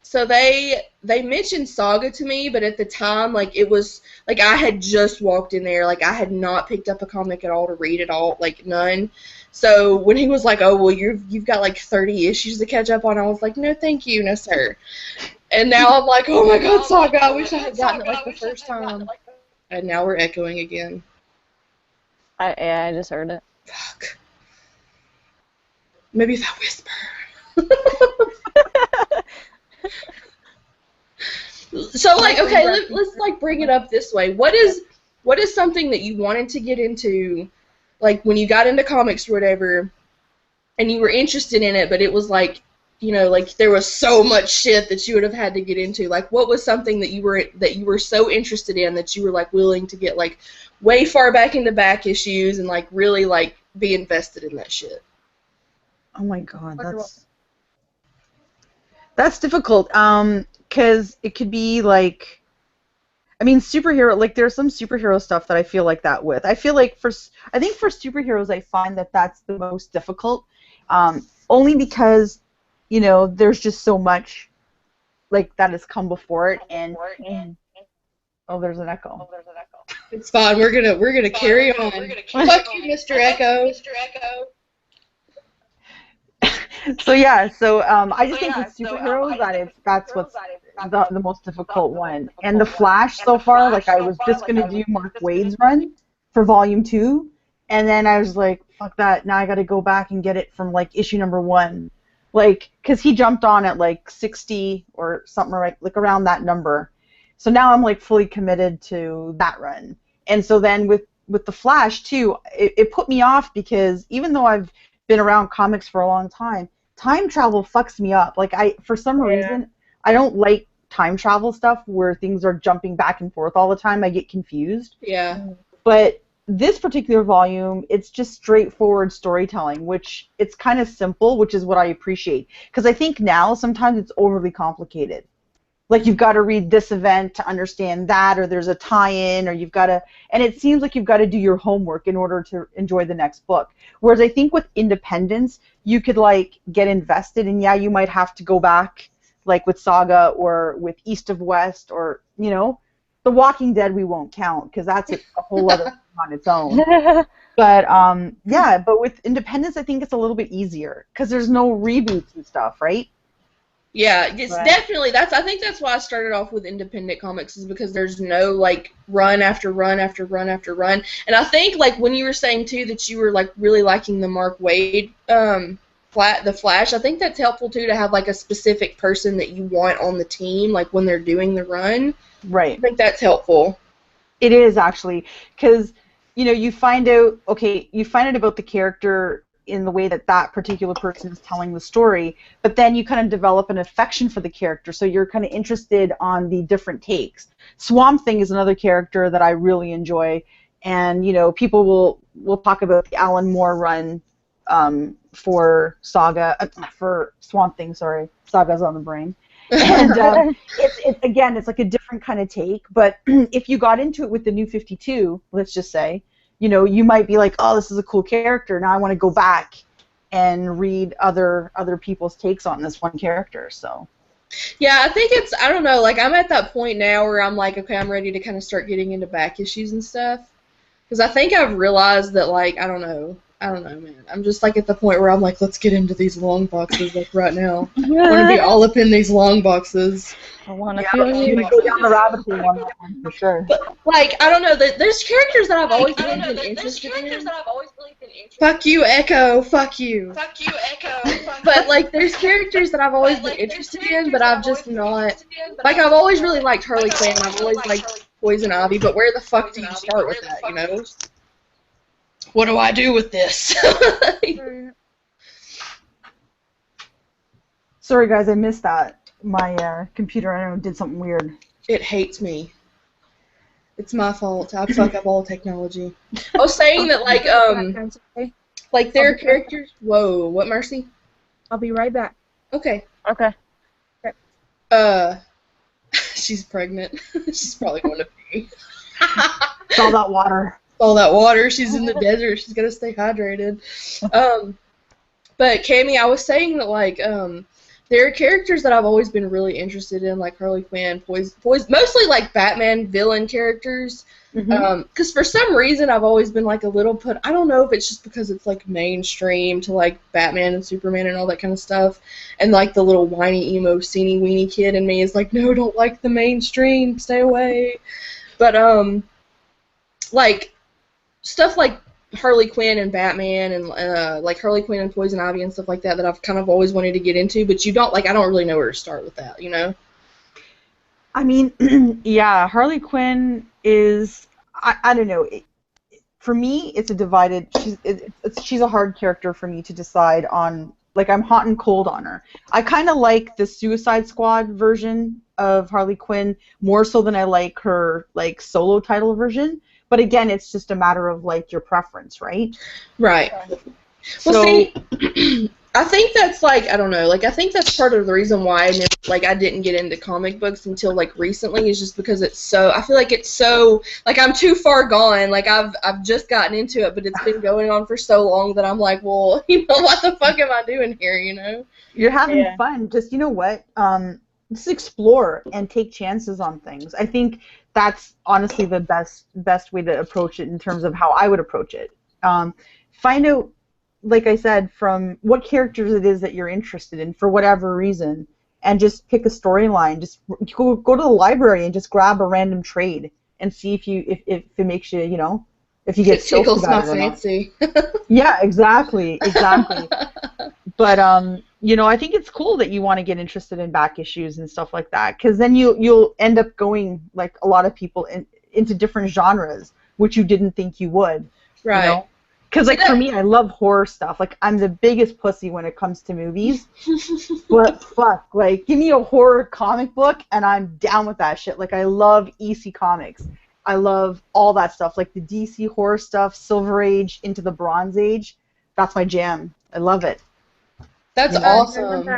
So they mentioned Saga to me, but at the time, like, it was like I had just walked in there, like I had not picked up a comic at all to read at all, like none. So when he was like, "Oh well, you've got like 30 issues to catch up on," I was like, "No, thank you, no sir." And now I'm like, "Oh my God, Saga! I wish I had gotten it like the first time." And now we're echoing again. I just heard it. Fuck. Maybe if I whisper. So, like, okay, let's like bring it up this way. What is something that you wanted to get into, like when you got into comics or whatever, and you were interested in it, but it was like, you know, like there was so much shit that you would have had to get into. Like, what was something that you were so interested in that you were like willing to get like way far back into back issues and like really like be invested in that shit? Oh my God, that's difficult. Because it could be like, I mean, superhero. Like, there's some superhero stuff that I feel like that with. I feel like I think for superheroes, I find that that's the most difficult. Only because, you know, there's just so much, like, that has come before it, and oh, there's an echo. It's fine. We're gonna carry on. Fuck you, Mr. Echo. So yeah, I just think with superheroes that's what's the most difficult one. And the Flash so far, like I was just gonna do Mark Waid's run for Volume 2, and then I was like, fuck that. Now I got to go back and get it from like issue number 1, like because he jumped on at like 60 or something like around that number. So now I'm like fully committed to that run. And so then with the Flash too, it put me off because even though I've been around comics for a long time travel fucks me up. Like for some reason, I don't like time travel stuff where things are jumping back and forth all the time. I get confused. Yeah. But this particular volume, it's just straightforward storytelling, which it's kind of simple, which is what I appreciate. Because I think now sometimes it's overly complicated. Like you've got to read this event to understand that, or there's a tie-in, or you've got to, and it seems like you've got to do your homework in order to enjoy the next book. Whereas I think with Independence, you could like get invested, and yeah, you might have to go back, like with Saga or with East of West, or you know, The Walking Dead we won't count because that's a whole other thing on its own. But yeah, but with Independence, I think it's a little bit easier because there's no reboots and stuff, right? Yeah, it's definitely, I think that's why I started off with independent comics, is because there's no, like, run after run after run after run. And I think, like, when you were saying, too, that you were, like, really liking the Mark Waid, the Flash, I think that's helpful, too, to have, like, a specific person that you want on the team, like, when they're doing the run. Right. I think that's helpful. It is, actually, because, you know, you find out about the character in the way that particular person is telling the story, but then you kind of develop an affection for the character, so you're kind of interested on the different takes. Swamp Thing is another character that I really enjoy, and you know, people will talk about the Alan Moore run for Swamp Thing. Sorry, Saga's on the brain. And it's like a different kind of take, but if you got into it with the New 52, let's just say, you know, you might be like, oh, this is a cool character. Now I want to go back and read other people's takes on this one character. So. Yeah, I think I don't know, like I'm at that point now where I'm like, okay, I'm ready to kind of start getting into back issues and stuff. Because I think I've realized that, like, I don't know, man. I'm just like at the point where I'm like, let's get into these long boxes like right now. I want to be all up in these long boxes. I want to feel you. Go down the rabbit hole on that one for sure. But, like, I don't know, there's characters that I've always really been interested in. Fuck you, Echo. Fuck you. Fuck you, Echo. But, like, there's characters that I've always been interested in, but I've just not. Like, I've always really liked Harley Quinn. I've always liked Poison Ivy, but where the fuck do you start with that, you know? What do I do with this? Sorry, guys, I missed that. My computer, I don't know, did something weird. It hates me. It's my fault. I fuck up all technology. I was saying that, like there are characters. Whoa, what, Mercy? I'll be right back. Okay. Okay. She's pregnant. She's probably going to pee. It's all that water. All that water. She's in the desert. She's gotta stay hydrated. But Cami, I was saying that like there are characters that I've always been really interested in, like Harley Quinn, mostly like Batman villain characters. Because for some reason I've always been like a little I don't know if it's just because it's like mainstream to like Batman and Superman and all that kind of stuff, and like the little whiny emo teeny weeny kid in me is like, no, don't like the mainstream, stay away. But like stuff like Harley Quinn and Batman and like Harley Quinn and Poison Ivy and stuff like that I've kind of always wanted to get into, but I don't really know where to start with that, you know? I mean, yeah, Harley Quinn is, I don't know, for me it's a divided, she's a hard character for me to decide on, like I'm hot and cold on her. I kind of like the Suicide Squad version of Harley Quinn more so than I like her like solo title version. But again, it's just a matter of like your preference, right? Right. So, well, see, I think that's like, I don't know, like I think that's part of the reason why I didn't get into comic books until like recently, is just because I feel like it's so, like I'm too far gone. Like I've just gotten into it, but it's been going on for so long that I'm like, well, you know, what the fuck am I doing here, you know? You're having fun. Just, you know what? Just explore and take chances on things. I think that's honestly the best way to approach it in terms of how I would approach it. Find out, like I said, from what characters it is that you're interested in for whatever reason, and just pick a storyline. Just go to the library and just grab a random trade and see if it makes you, you know, if you get stoked about it or not. Yeah, exactly. But you know, I think it's cool that you want to get interested in back issues and stuff like that, because then you'll end up going, like a lot of people, into different genres, which you didn't think you would. Right. You know? Because, like, for me, I love horror stuff. Like, I'm the biggest pussy when it comes to movies. But, fuck, like, give me a horror comic book, and I'm down with that shit. Like, I love EC Comics. I love all that stuff. Like, the DC horror stuff, Silver Age into the Bronze Age. That's my jam. I love it. That's awesome.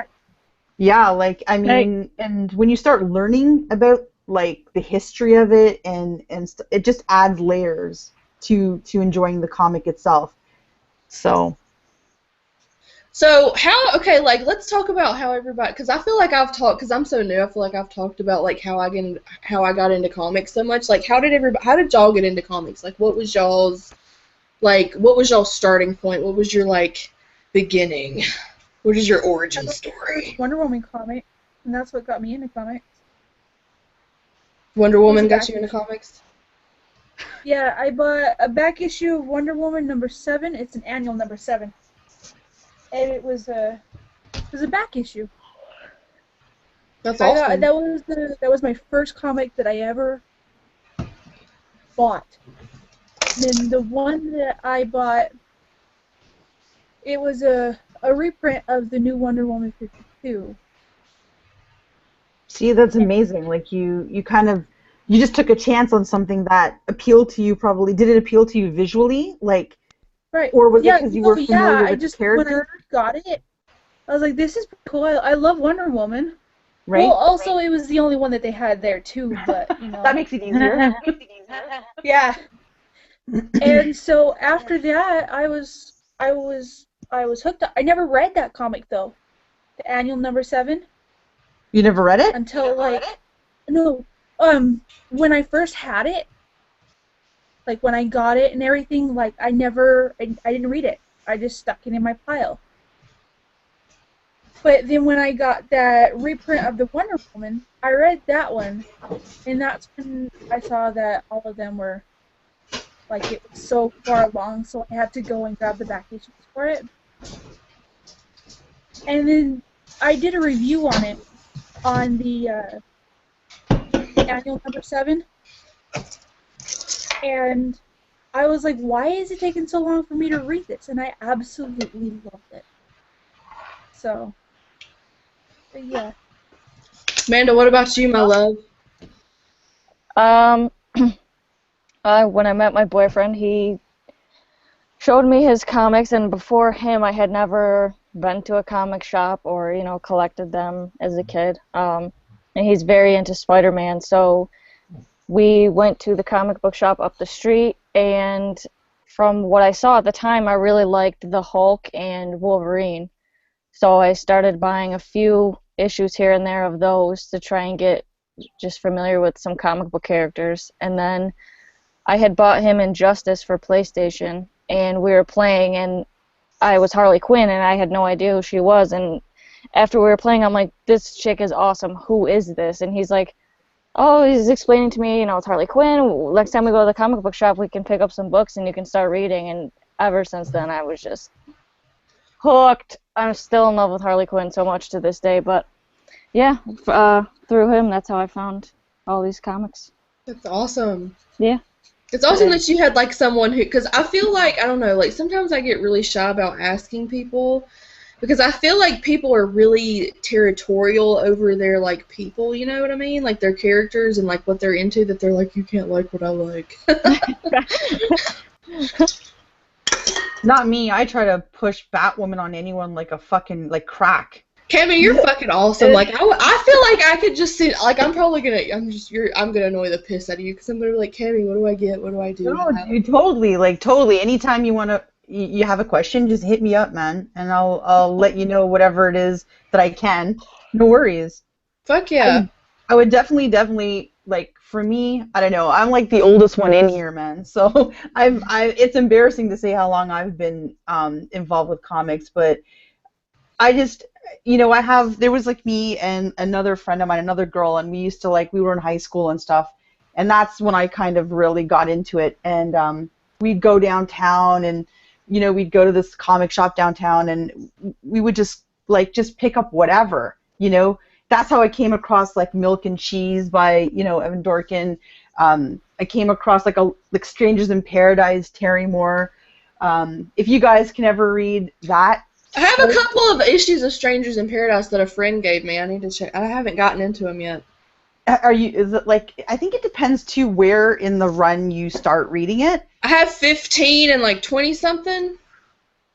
Yeah, like, I mean, and when you start learning about, like, the history of it, and it just adds layers to enjoying the comic itself. So okay, like, let's talk about how everybody, because I feel like because I'm so new, I feel like I've talked about, like, how I got into comics so much. Like, how did y'all get into comics? Like, what was y'all's starting point? What was your, like, beginning? What is your origin story? Wonder Woman comic, and that's what got me into comics. Wonder Woman got you into comics? Yeah, I bought a back issue of Wonder Woman #7. It's an annual #7, and it was a back issue. That's awesome. That was my first comic that I ever bought. Then the one that I bought, it was a reprint of the new Wonder Woman 52. See, that's amazing. Like, you kind of, you just took a chance on something that appealed to you. Probably, did it appeal to you visually, like, right? Or was it because you were familiar with the character? When I first got it, I was like, "This is cool. I love Wonder Woman." Right. Well, also it was the only one that they had there too, but you know. That makes it easier. Yeah. And so after that, I was hooked up. I never read that comic though, the annual #7. You never read it? Until no. When I first had it, like when I got it and everything, like I didn't read it. I just stuck it in my pile. But then when I got that reprint of the Wonder Woman, I read that one, and that's when I saw that all of them were, like, it was so far along, so I had to go and grab the back issues for it. And then I did a review on it on the annual #7, and I was like, why is it taking so long for me to read this? And I absolutely loved it. So, but yeah. Amanda, what about you, my love? When I met my boyfriend, he showed me his comics, and before him, I had never been to a comic shop or, you know, collected them as a kid. And he's very into Spider-Man, so we went to the comic book shop up the street, and from what I saw at the time, I really liked the Hulk and Wolverine. So I started buying a few issues here and there of those to try and get just familiar with some comic book characters. And then I had bought him Injustice for PlayStation, and we were playing, and I was Harley Quinn, and I had no idea who she was. And after we were playing, I'm like, this chick is awesome. Who is this? And he's like, oh, he's explaining to me, it's Harley Quinn. Next time we go to the comic book shop, we can pick up some books, and you can start reading. And ever since then, I was just hooked. I'm still in love with Harley Quinn so much to this day. But, yeah, through him, that's how I found all these comics. That's awesome. Yeah. It's awesome that you had, like, someone who, because I feel like, I don't know, like, sometimes I get really shy about asking people, because I feel like people are really territorial over their, like, people, you know what I mean? Like, their characters and, like, what they're into, that they're like, you can't like what I like. Not me. I try to push Batwoman on anyone like a fucking, like, crack. Cami, you're fucking awesome. Like, I feel like I could just sit, like, I'm gonna annoy the piss out of you, because I'm gonna be like, Cami, what do I get? What do I do? No, dude, totally. Like, totally. Anytime you have a question, just hit me up, man, and I'll let you know whatever it is that I can. No worries. Fuck yeah. I would definitely, like, for me, I don't know, I'm like the oldest one in here, man, so it's embarrassing to say how long I've been involved with comics, but I just, there was, like, me and another friend of mine, another girl, and we used to, like, we were in high school and stuff, and that's when I kind of really got into it, and we'd go downtown, and, we'd go to this comic shop downtown, and we would just pick up whatever, That's how I came across, like, Milk and Cheese by, Evan Dorkin. I came across, like Strangers in Paradise, Terry Moore. If you guys can ever read that. I have a couple of issues of Strangers in Paradise that a friend gave me. I need to check. I haven't gotten into them yet. Is it, like, I think it depends, too, where in the run you start reading it. I have 15 and, like, 20-something.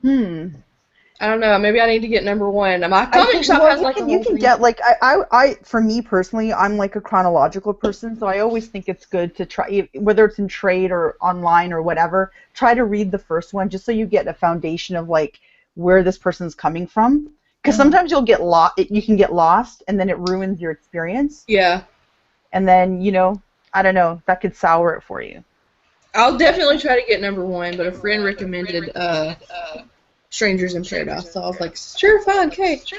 I don't know. Maybe I need to get number 1. My comic shop has, like, you can get, like, I for me personally, I'm, like, a chronological person, so I always think it's good to try, whether it's in trade or online or whatever, try to read the first one just so you get a foundation of, like, where this person's coming from. Because sometimes you can get lost, and then it ruins your experience. Yeah. And then, I don't know, that could sour it for you. I'll definitely try to get number 1, but a friend recommended Strangers in Paradise, so I was like, sure, fine, Kate.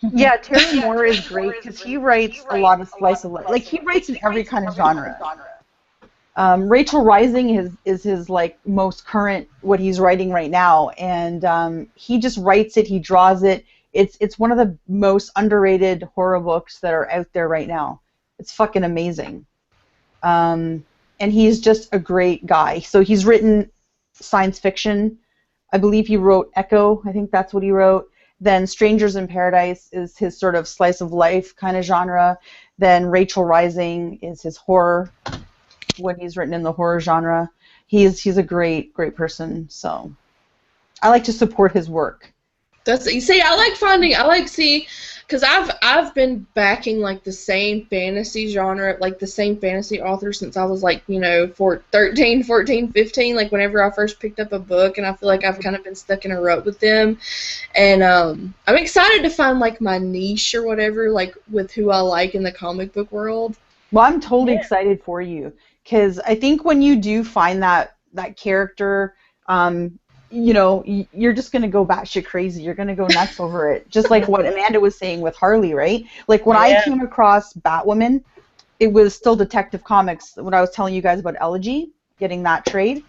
Yeah, Terry Moore is great because he writes a lot of slice of life. Like, he writes in every kind of genre. Rachel Rising is his, like, most current, what he's writing right now, and he just writes it, he draws it. It's one of the most underrated horror books that are out there right now. It's fucking amazing. And he's just a great guy. So he's written science fiction. I believe he wrote Echo. I think that's what he wrote. Then Strangers in Paradise is his sort of slice of life kind of genre. Then Rachel Rising is his horror, what he's written in the horror genre. He's a great person. So I like to support his work. You see, because I've been backing, like, the same fantasy genre, like the same fantasy author since I was, like, 13, 14, 15, like whenever I first picked up a book, and I feel like I've kind of been stuck in a rut with them, and I'm excited to find, like, my niche or whatever, like, with who I like in the comic book world. Well, I'm totally excited for you, because I think when you do find that character, you're just going to go batshit crazy. You're going to go nuts over it. Just like what Amanda was saying with Harley, right? Like, when I came across Batwoman, it was still Detective Comics. When I was telling you guys about Elegy, getting that trade,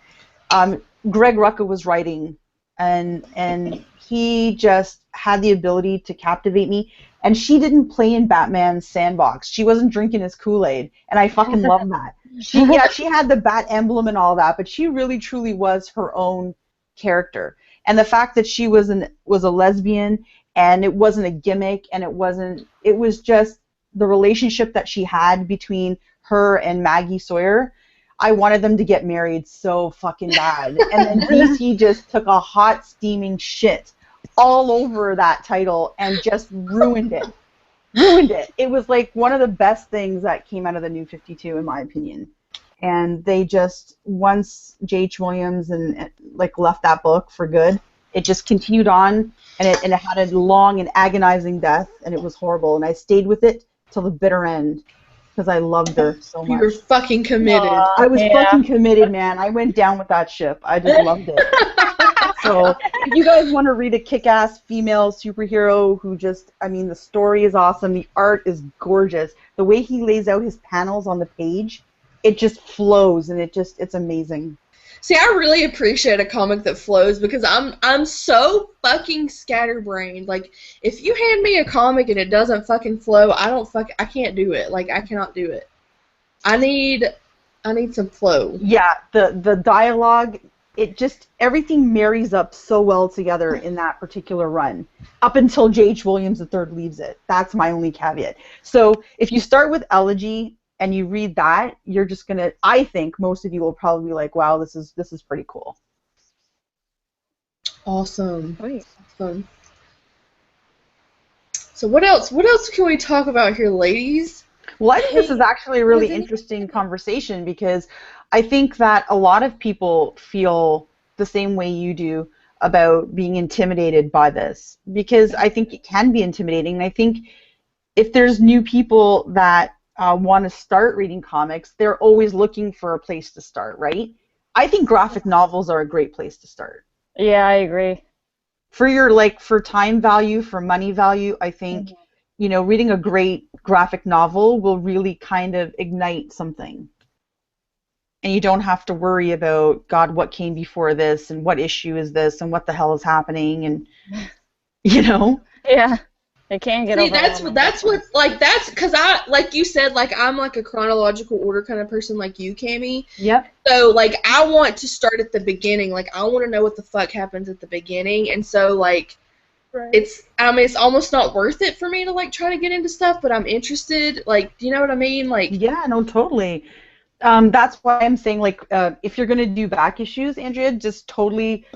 Greg Rucka was writing, and he just had the ability to captivate me. And she didn't play in Batman's sandbox. She wasn't drinking his Kool-Aid, and I fucking love that. She had the Bat emblem and all that, but she really, truly was her own character. And the fact that she was a lesbian, and it wasn't a gimmick, and it was just the relationship that she had between her and Maggie Sawyer. I wanted them to get married so fucking bad. And then DC just took a hot steaming shit all over that title and just ruined it. It was like one of the best things that came out of the New 52, in my opinion. and they just, once J.H. Williams and like left that book for good, it just continued on, and it had a long and agonizing death, and it was horrible, and I stayed with it till the bitter end because I loved her so much. You were fucking committed. I was fucking committed, man. I went down with that ship. I just loved it. So if you guys want to read a kick-ass female superhero who just, I mean, the story is awesome. The art is gorgeous. The way he lays out his panels on the page, it just flows, and it's amazing. See, I really appreciate a comic that flows because I'm so fucking scatterbrained. Like, if you hand me a comic and it doesn't fucking flow, I can't do it. Like, I cannot do it. I need some flow. Yeah, the dialogue, it just, everything marries up so well together in that particular run, up until J.H. Williams III leaves it. That's my only caveat. So if you start with Elegy and you read that, you're just gonna, I think most of you will probably be like, wow, this is pretty cool. Awesome. Awesome. So what else can we talk about here, ladies? Well, I think this is actually a really interesting conversation because I think that a lot of people feel the same way you do about being intimidated by this, because I think it can be intimidating. And I think if there's new people that want to start reading comics, they're always looking for a place to start, right? I think graphic novels are a great place to start. Yeah, I agree. For your, like, for time value, for money value, I think, you know, reading a great graphic novel will really kind of ignite something. And you don't have to worry about, God, what came before this, and what issue is this, and what the hell is happening, and, you know? Yeah. It can get over. That's because I, like you said, like, I'm like a chronological order kind of person like you, Cami. Yep. So, like, I want to start at the beginning. Like, I want to know what the fuck happens at the beginning. And so, like, it's almost not worth it for me to, like, try to get into stuff, but I'm interested. Like, do you know what I mean? Like, yeah, no, totally. That's why I'm saying, like, if you're going to do back issues, Andrea, just totally,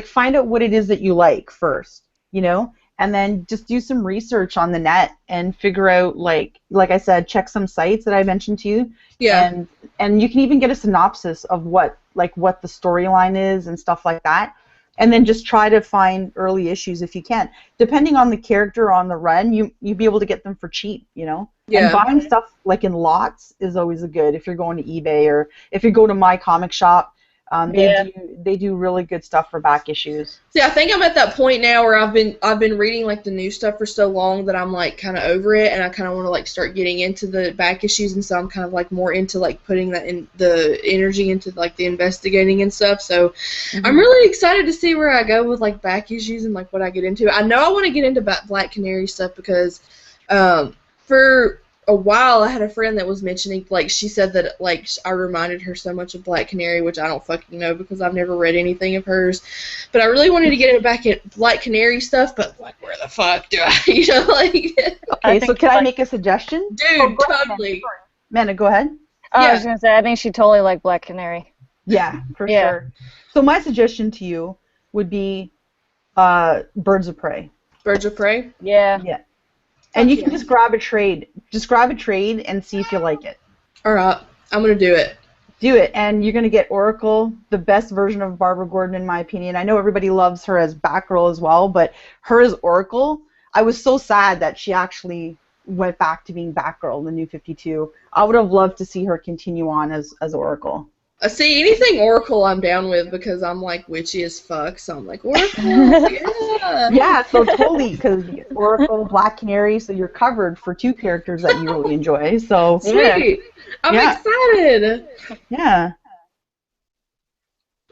find out what it is that you like first, you know? And then just do some research on the net and figure out, like I said, check some sites that I mentioned to you. Yeah. And you can even get a synopsis of what the storyline is and stuff like that. And then just try to find early issues if you can. Depending on the character on the run, you'd be able to get them for cheap, you know? Yeah. And buying stuff, like, in lots is always a good, if you're going to eBay or if you go to My Comic Shop. They do really good stuff for back issues. See, I think I'm at that point now where I've been reading, like, the new stuff for so long that I'm, like, kind of over it, and I kind of want to, like, start getting into the back issues, and so I'm kind of, like, more into, like, putting that in the energy into, like, the investigating and stuff. So I'm really excited to see where I go with, like, back issues and, like, what I get into. I know I want to get into Black Canary stuff because for a while I had a friend that was mentioning, like, she said that, like, I reminded her so much of Black Canary, which I don't fucking know because I've never read anything of hers, but I really wanted to get into back in Black Canary stuff, but, like, where the fuck do I, you know, like... Okay, so can I make a suggestion? Dude, totally. Amanda, go ahead. I was going to say, I think she totally liked Black Canary. Yeah, for sure. So my suggestion to you would be Birds of Prey. Birds of Prey? Yeah. Yeah. And you can just grab a trade. Just grab a trade and see if you like it. All right. I'm going to do it. Do it. And you're going to get Oracle, the best version of Barbara Gordon, in my opinion. I know everybody loves her as Batgirl as well, but her as Oracle, I was so sad that she actually went back to being Batgirl in the New 52. I would have loved to see her continue on as Oracle. See, anything Oracle I'm down with because I'm, like, witchy as fuck, so I'm like, Oracle, yeah. Yeah, so totally, because Oracle, Black Canary, so you're covered for two characters that you really enjoy, so... Sweet! I'm excited! Yeah.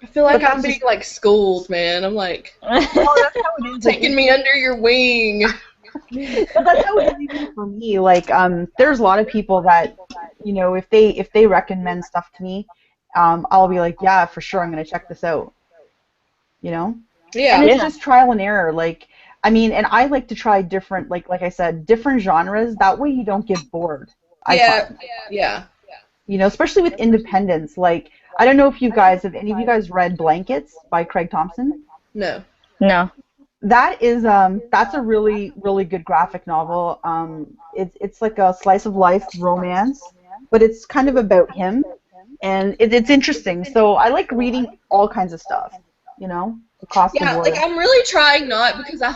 I feel like I'm being, like, schooled, man. I'm like, that's how it is. Taking me under your wing. But that's how it is even for me. Like, there's a lot of people that, you know, if they recommend stuff to me, I'll be like, yeah, for sure, I'm going to check this out. You know? Yeah. And it's just trial and error. Like, I mean, and I like to try different, like I said, different genres. That way you don't get bored. Yeah. You know, especially with independence. Like, I don't know if have any of you guys read Blankets by Craig Thompson? No. No. That is, that's a really, really good graphic novel. It's like a slice of life romance, but it's kind of about him. and it's interesting. So I like reading all kinds of stuff, you know, across the Yeah, board. like I'm really trying not because I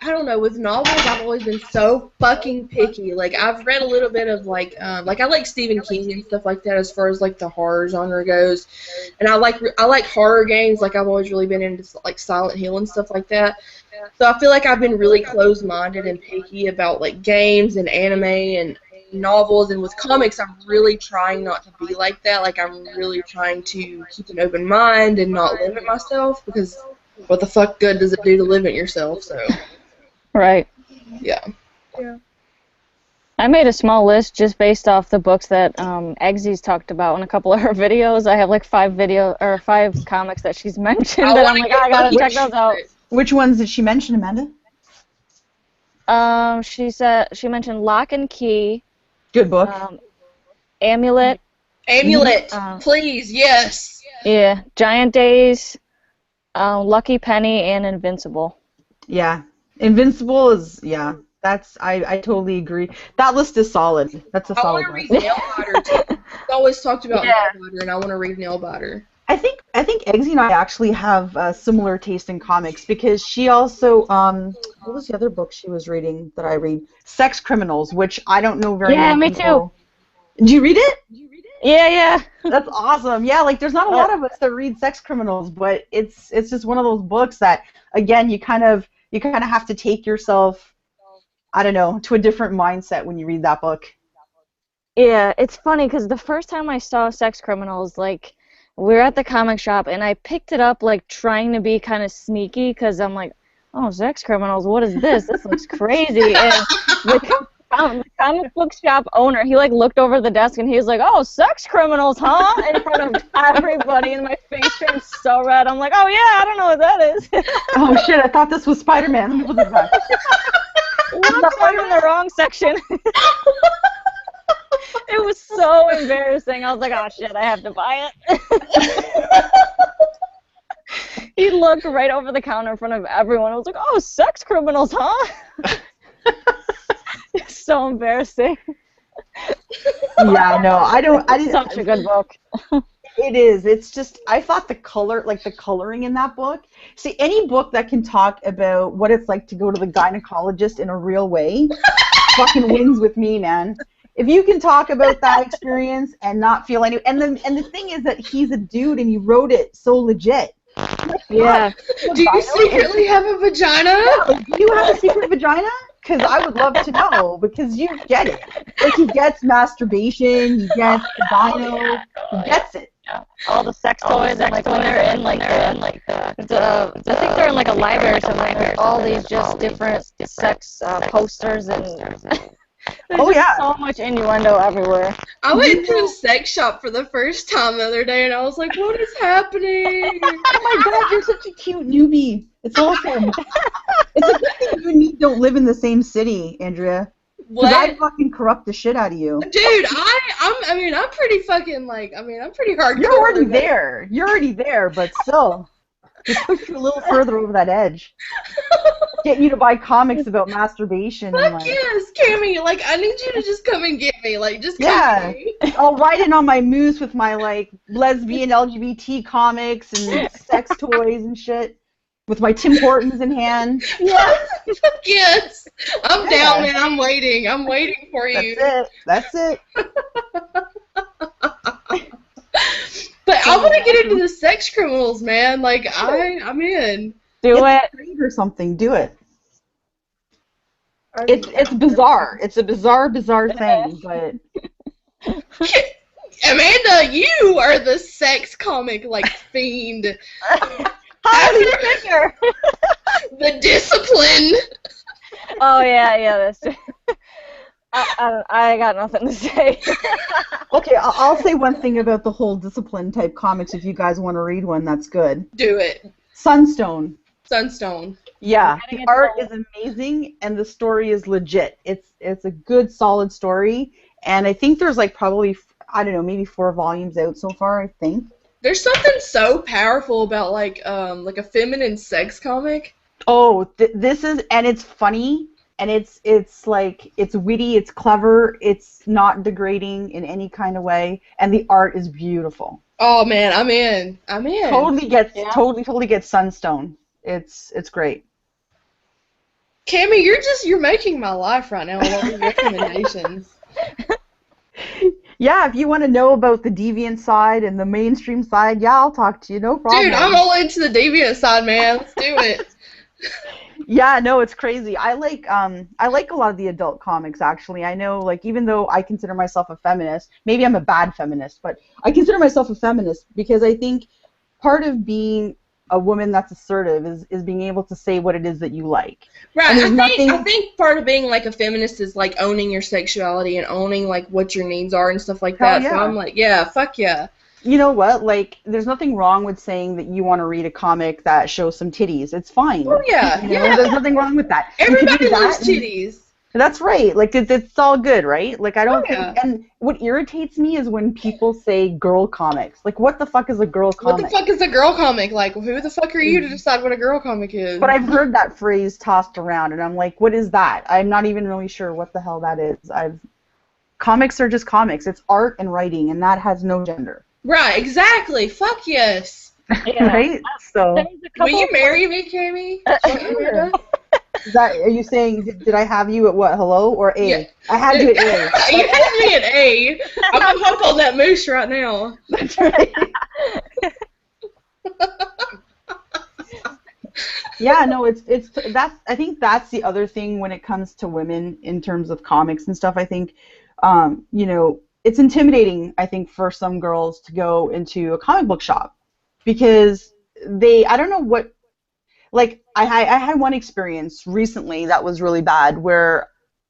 don't know, with novels I've always been so fucking picky. Like I've read a little bit of like I like Stephen King and stuff like that as far as like the horror genre goes, and I like horror games. Like I've always really been into like Silent Hill and stuff like that. So I feel like I've been really closed-minded and picky about like games and anime and novels, and with comics I'm really trying not to be like that. Like I'm really trying to keep an open mind and not limit myself because what the fuck good does it do to limit yourself? So Right. yeah. Yeah. I made a small list just based off the books that EGGSY's talked about in a couple of her videos. I have like 5 comics that she's mentioned that I'm like, I gotta check those out. Which ones did she mention, Amanda? She mentioned Lock and Key. Good book. Amulet. Amulet, please, yes. Yeah. Giant Days. Lucky Penny and Invincible. Yeah. Invincible is, yeah. That's, I totally agree. That list is solid. That's a solid list. I want to read Nailbiter too. I always talked about Nailbiter, and I want to read Nailbiter. I think EGGSY and I actually have a similar taste in comics because she also, what was the other book she was reading that I read? Sex Criminals, which I don't know very many people. Yeah, me too. Do you read it? Yeah. That's awesome. Yeah, like there's not a lot of us that read Sex Criminals, but it's just one of those books that, again, you kind of have to take yourself, I don't know, to a different mindset when you read that book. Yeah, it's funny because the first time I saw Sex Criminals, like, we were at the comic shop, and I picked it up, like, trying to be kind of sneaky, because I'm like, oh, Sex Criminals, what is this? This looks crazy. And the comic book shop owner, he, like, looked over the desk, and he was like, oh, Sex Criminals, huh? In front of everybody, and my face turned so red. I'm like, oh, yeah, I don't know what that is. Oh, shit, I thought this was Spider-Man. Let me put this back. Whoops, I'm in the wrong section. It was so embarrassing. I was like, oh shit, I have to buy it. He looked right over the counter in front of everyone. I was like, oh, Sex Criminals, huh? It's so embarrassing. Yeah, no, I didn't. Such a good book. It is. It's just, I thought the coloring in that book. See, any book that can talk about what it's like to go to the gynecologist in a real way fucking wins with me, man. If you can talk about that experience and not feel any, and the thing is that he's a dude and he wrote it so legit. Yeah. Do you secretly have a vagina? Yeah, do you have a secret vagina? Because I would love to know, because you get it. Like, he gets masturbation, he gets vagina, he gets it. Yeah. All the sex toys, and like when they're in like I think they're in like a library or something. There's all these just different sex posters and. There's just so much innuendo everywhere. I went to a sex shop for the first time the other day, and I was like, what is happening? Oh my god, you're such a cute newbie. It's awesome. It's a good thing you and me don't live in the same city, Andrea. Because I'd fucking corrupt the shit out of you. Dude, I'm pretty fucking, like, I'm pretty hardcore. You're already there. You're already there, but still. Just push you a little further over that edge. Get you to buy comics about masturbation. Fuck and, like, yes, Cammy. Like, I need you to just come and get me. Like, just come get me. I'll write in on my moose with my, like, lesbian LGBT comics and sex toys and shit. With my Tim Hortons in hand. Yeah. Fuck yes. I'm down, man. I'm waiting. I'm waiting for you. That's it. But I want to get into the Sex Criminals, man. Like, I'm in. Do it. Or something. Do it. It's bizarre. It's a bizarre thing, but. Amanda, you are the sex comic, like, fiend. How do you figure? The discipline. Oh yeah, that's true. I got nothing to say. Okay, I'll say one thing about the whole discipline type comics. If you guys want to read one, that's good. Do it. Sunstone. Yeah, the art is amazing and the story is legit. It's a good, solid story, and I think there's like probably, I don't know, maybe 4 volumes out so far. I think. There's something so powerful about like a feminine sex comic. Oh, this is, and it's funny, and it's like, it's witty, it's clever, it's not degrading in any kind of way, and the art is beautiful. Oh man, I'm in. Totally gets Sunstone. It's great. Cami, you're making my life right now with all these recommendations. Yeah, if you want to know about the deviant side and the mainstream side, yeah, I'll talk to you, no problem. Dude, I'm all into the deviant side, man. Let's do it. Yeah, no, it's crazy. I like a lot of the adult comics, actually. I know, like, even though I consider myself a feminist, maybe I'm a bad feminist, but I consider myself a feminist because I think part of being a woman that's assertive is being able to say what it is that you like. Right. I think part of being like a feminist is like owning your sexuality and owning like what your needs are and stuff like that. Yeah. So I'm like, yeah, fuck yeah. You know what? Like, there's nothing wrong with saying that you want to read a comic that shows some titties. It's fine. Oh yeah, yeah. There's nothing wrong with that. Everybody loves titties. That's right. Like, it's all good, right? Like, I don't think... And what irritates me is when people say girl comics. Like, what the fuck is a girl comic? What the fuck is a girl comic? Like, who the fuck are you to decide what a girl comic is? But I've heard that phrase tossed around, and I'm like, what is that? I'm not even really sure what the hell that is. Comics are just comics. It's art and writing, and that has no gender. Right, exactly. Fuck yes. Yeah. Right? So... Will you marry me, Cami? Are you saying, did I have you at what, hello, or A? Yeah. I had you at A. You had me at A. I'm going to hump on that moose right now. That's right. Yeah, no, I think that's the other thing when it comes to women in terms of comics and stuff. I think, you know, it's intimidating, I think, for some girls to go into a comic book shop because I don't know what. Like, I had one experience recently that was really bad where,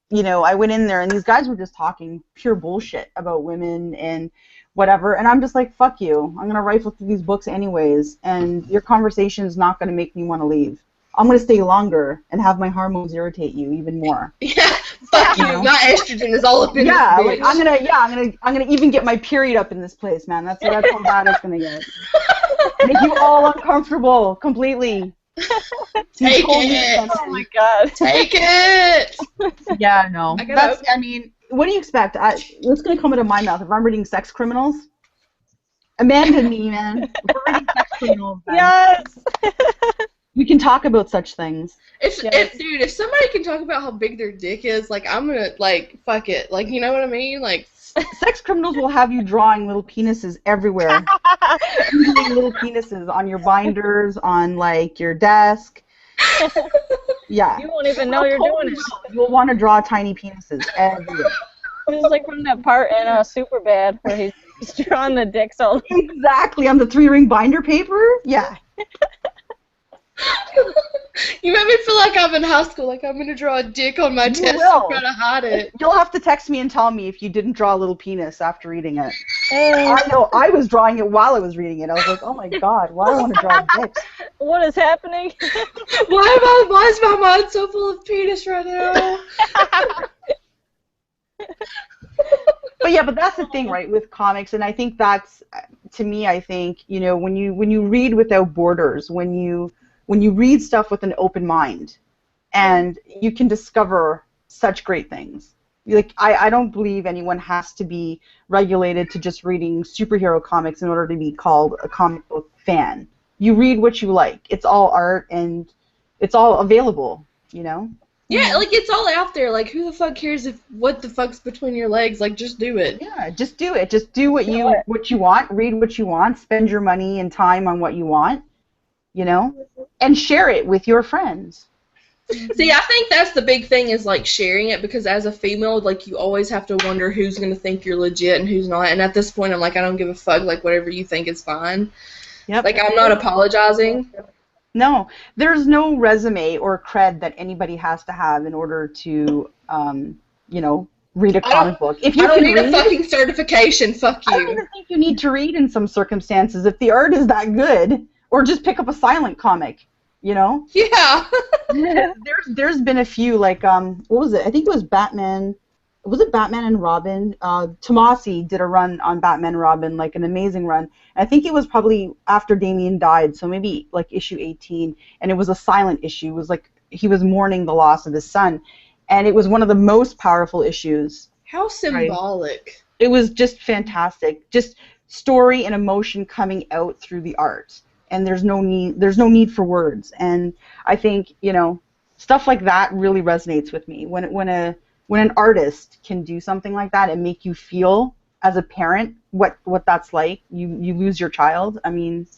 you know, I went in there and these guys were just talking pure bullshit about women and whatever, and I'm just like, fuck you. I'm going to rifle through these books anyways, and your conversation is not going to make me want to leave. I'm going to stay longer and have my hormones irritate you even more. Yeah, fuck you. My estrogen is all up in this bitch. Like, I'm gonna even get my period up in this place, man. That's how bad it's going to get. Make you all uncomfortable completely. Take it! Oh my god. Take it! Yeah, no. I mean, what do you expect? What's going to come out of my mouth if I'm reading Sex Criminals? Amanda and me, man. If we're reading Sex Criminals, then Yes! we can talk about such things. Dude, if somebody can talk about how big their dick is, like, I'm gonna, like, fuck it. Like, you know what I mean? Like, Sex Criminals will have you drawing little penises everywhere. Little penises on your binders, on, like, your desk. Yeah. You won't even know you're doing it. You'll want to draw tiny penises everywhere. It's like from that part in Superbad where he's drawing the dicks all. Exactly, on the 3-ring binder paper? Yeah. You made me feel like I'm in high school, like I'm gonna draw a dick on my test and try to hide it. You'll have to text me and tell me if you didn't draw a little penis after reading it. I know, I was drawing it while I was reading it. I was like, oh my god, why do I want to draw dicks? What is happening? Why is my mind so full of penis right now? But that's the thing, right, with comics, and I think that's, to me, I think, you know, when you read without borders, when you read stuff with an open mind, and you can discover such great things. Like, I don't believe anyone has to be regulated to just reading superhero comics in order to be called a comic book fan. You read what you like. It's all art, and it's all available, you know? Yeah, like, it's all out there. Like, who the fuck cares what the fuck's between your legs? Like, just do it. Yeah, just do it. Just do what you want, read what you want, spend your money and time on what you want, you know? And share it with your friends. See, I think that's the big thing is, like, sharing it, because as a female, like, you always have to wonder who's going to think you're legit and who's not. And at this point, I'm like, I don't give a fuck. Like, whatever you think is fine. Yep. Like, I'm not apologizing. No, there's no resume or cred that anybody has to have in order to, you know, read a comic book. If you I don't need a fucking certification. Fuck you. I don't even think you need to read in some circumstances if the art is that good, or just pick up a silent comic, you know? Yeah. There's been a few, like, what was it? I think it was Batman. Was it Batman and Robin? Tomasi did a run on Batman and Robin, like an amazing run. I think it was probably after Damian died, so maybe like issue 18, and it was a silent issue. It was like he was mourning the loss of his son, and it was one of the most powerful issues. How symbolic. It was just fantastic. Just story and emotion coming out through the art, and there's no need for words. And I think, you know, stuff like that really resonates with me. When an artist can do something like that and make you feel as a parent what that's like, you lose your child. I mean,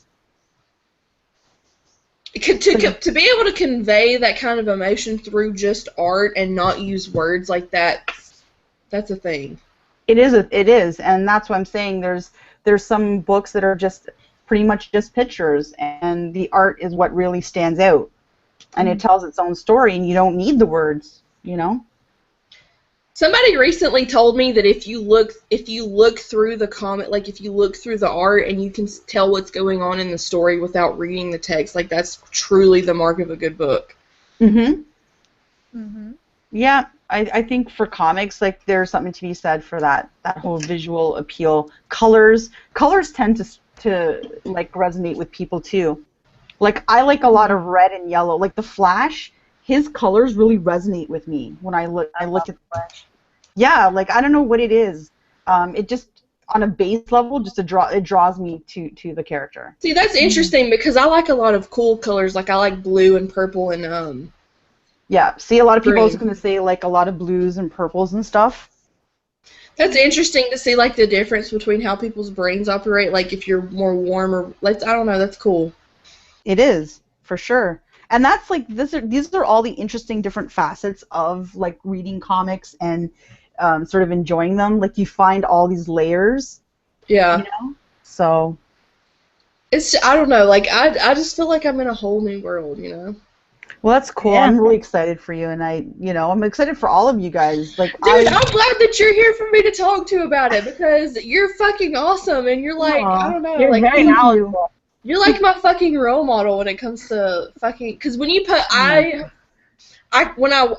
to be able to convey that kind of emotion through just art and not use words like that, that's a thing. It is, and that's why I'm saying there's some books that are just pretty much just pictures, and the art is what really stands out, and it tells its own story, and you don't need the words, you know. Somebody recently told me that if you look through the comic, like if you look through the art and you can tell what's going on in the story without reading the text, like that's truly the mark of a good book. Mhm. Mhm. Yeah, I think for comics, like, there's something to be said for that whole visual appeal. Colors tend to like resonate with people too. Like, I like a lot of red and yellow. Like the Flash, his colors really resonate with me when I look at the Flash. Yeah, like, I don't know what it is. It just, on a base level, just it draws me to the character. See, that's interesting because I like a lot of cool colors. Like I like blue and purple and Yeah, see, a lot of people green. was going to say, like, a lot of blues and purples and stuff. That's interesting to see, like, the difference between how people's brains operate. Like, if you're more warm or, like, I don't know, that's cool. It is, for sure. And that's, like, these are all the interesting different facets of, like, reading comics and sort of enjoying them. Like, you find all these layers. Yeah. You know? So. It's, I don't know, like, I just feel like I'm in a whole new world, you know? Well, that's cool. Yeah. I'm really excited for you, and I'm excited for all of you guys. Like, dude, I'm glad that you're here for me to talk to about it because you're fucking awesome, and you're like, I don't know, you're like, very knowledgeable. You're like my fucking role model when it comes to fucking. Because when you put when I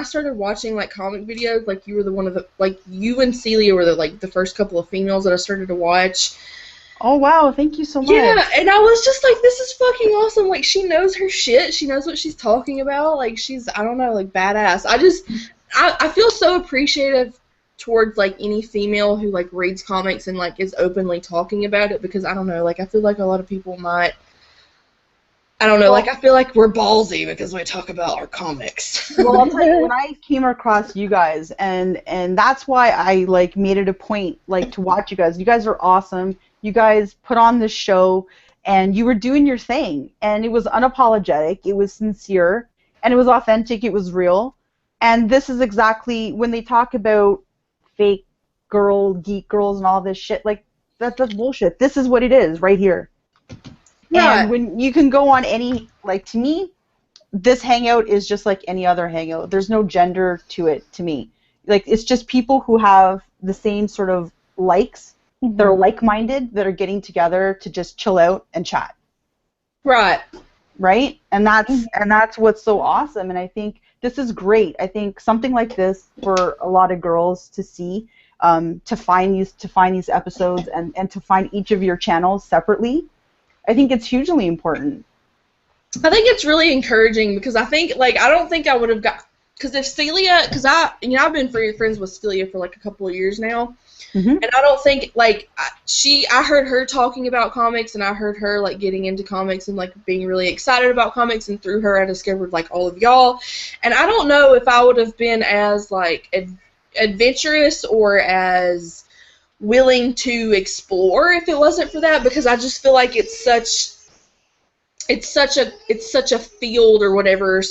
started watching like comic videos, like you were you and CELIA were the first couple of females that I started to watch. Oh, wow, thank you so much. Yeah, and I was just like, this is fucking awesome. Like, she knows her shit. She knows what she's talking about. Like, she's, I don't know, like, badass. I feel so appreciative towards, like, any female who, like, reads comics and, like, is openly talking about it because, I don't know, like, I feel like a lot of people might, I don't know, like, I feel like we're ballsy because we talk about our comics. Well, I'll tell you, when I came across you guys, and that's why I, like, made it a point, like, to watch you guys. You guys are awesome. You guys put on this show, and you were doing your thing, and it was unapologetic, it was sincere, and it was authentic, it was real, and this is exactly, when they talk about fake geek girls and all this shit, like, that's bullshit. This is what it is, right here. Yeah. And when you can go on any, like, to me, this hangout is just like any other hangout. There's no gender to it, to me. Like, it's just people who have the same sort of likes, that are like-minded, that are getting together to just chill out and chat. Right. Right? And that's what's so awesome, and I think this is great. I think something like this for a lot of girls to see, to find these episodes and to find each of your channels separately, I think it's hugely important. I think it's really encouraging because I think, like, I don't think I would have got, because if CELIA, because I've been friends with CELIA for like a couple of years now. And I don't think, like, I heard her talking about comics, and I heard her, like, getting into comics and, like, being really excited about comics, and through her I discovered, like, all of y'all. And I don't know if I would have been as, like, adventurous or as willing to explore if it wasn't for that, because I just feel like it's such a field or whatever,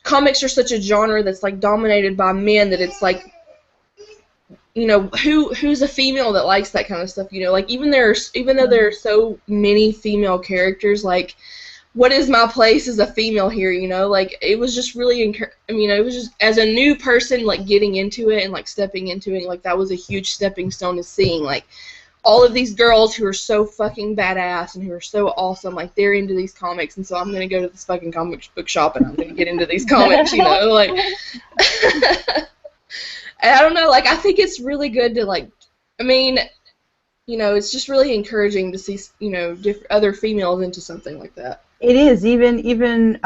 comics are such a genre that's, like, dominated by men that it's, like, you know, who's a female that likes that kind of stuff, you know, like, even though there are so many female characters, like, what is my place as a female here, you know, like, it was just really, it was just, as a new person, like, getting into it and, like, stepping into it, like, that was a huge stepping stone to seeing, like, all of these girls who are so fucking badass and who are so awesome, like, they're into these comics, and so I'm gonna go to this fucking comic book shop and I'm gonna get into these comics, you know, like, and I don't know, like, I think it's really good to, like, you know, it's just really encouraging to see, you know, other females into something like that. It is, even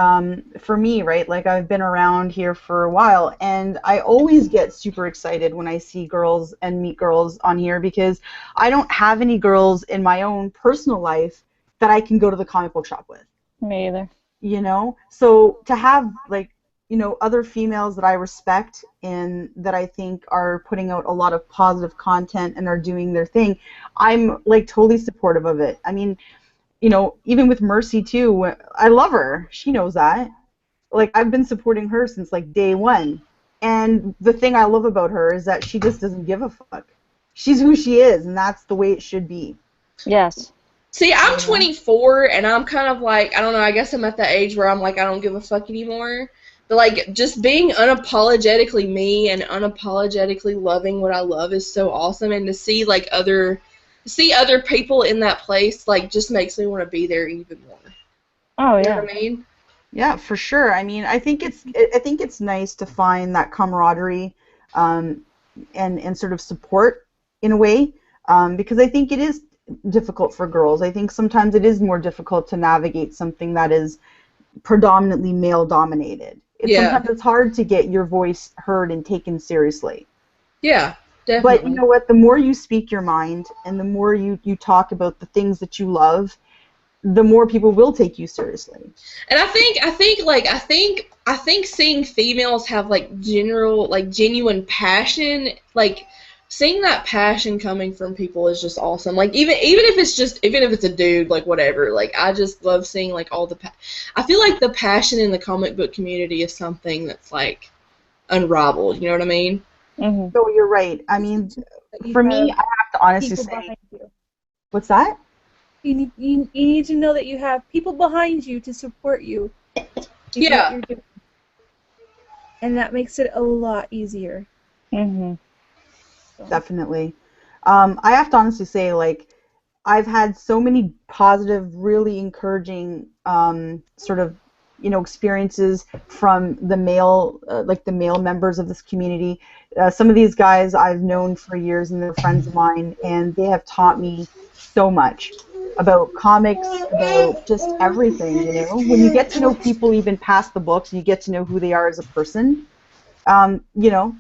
for me, right? Like, I've been around here for a while, and I always get super excited when I see girls and meet girls on here, because I don't have any girls in my own personal life that I can go to the comic book shop with. Me either. You know? So to have, like, you know, other females that I respect and that I think are putting out a lot of positive content and are doing their thing, I'm, like, totally supportive of it. I mean, you know, even with Mercy too, I love her. She knows that. Like, I've been supporting her since, like, day one. And the thing I love about her is that she just doesn't give a fuck. She's who she is, and that's the way it should be. Yes. See, I'm 24, and I'm kind of like, I don't know, I guess I'm at that age where I'm like, I don't give a fuck anymore. But, like, just being unapologetically me and unapologetically loving what I love is so awesome. And to see, like, other people in that place, like, just makes me want to be there even more. Oh, You yeah. know what I mean? Yeah, for sure. I mean, I think it's nice to find that camaraderie, and sort of support in a way, because I think it is difficult for girls. I think sometimes it is more difficult to navigate something that is predominantly male dominated. Sometimes it's hard to get your voice heard and taken seriously. Yeah, definitely. But you know what? The more you speak your mind and the more you talk about the things that you love, the more people will take you seriously. And I think seeing females have, like, genuine passion, like, seeing that passion coming from people is just awesome. Like, even if it's a dude, like, whatever, like, I just love seeing, like, all the I feel like the passion in the comic book community is something that's, like, unrivaled, you know what I mean? Mm-hmm. So you're right. I mean, for me, I have to honestly say, what's that? You need to know that you have people behind you to support you. Yeah. What you're doing. And that makes it a lot easier. Mm-hmm. So. Definitely. I have to honestly say, like, I've had so many positive, really encouraging sort of, you know, experiences from the male, like the male members of this community. Some of these guys I've known for years, and they're friends of mine, and they have taught me so much about comics, about just everything, you know. When you get to know people even past the books, you get to know who they are as a person, you know,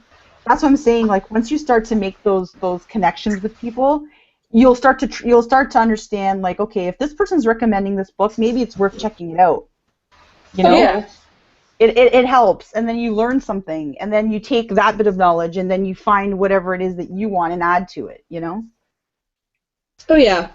that's what I'm saying. Like, once you start to make those connections with people, you'll start to understand, like, okay, if this person's recommending this book, maybe it's worth checking it out. You know, Yeah. it helps, and then you learn something, and then you take that bit of knowledge, and then you find whatever it is that you want and add to it. You know. Oh yeah.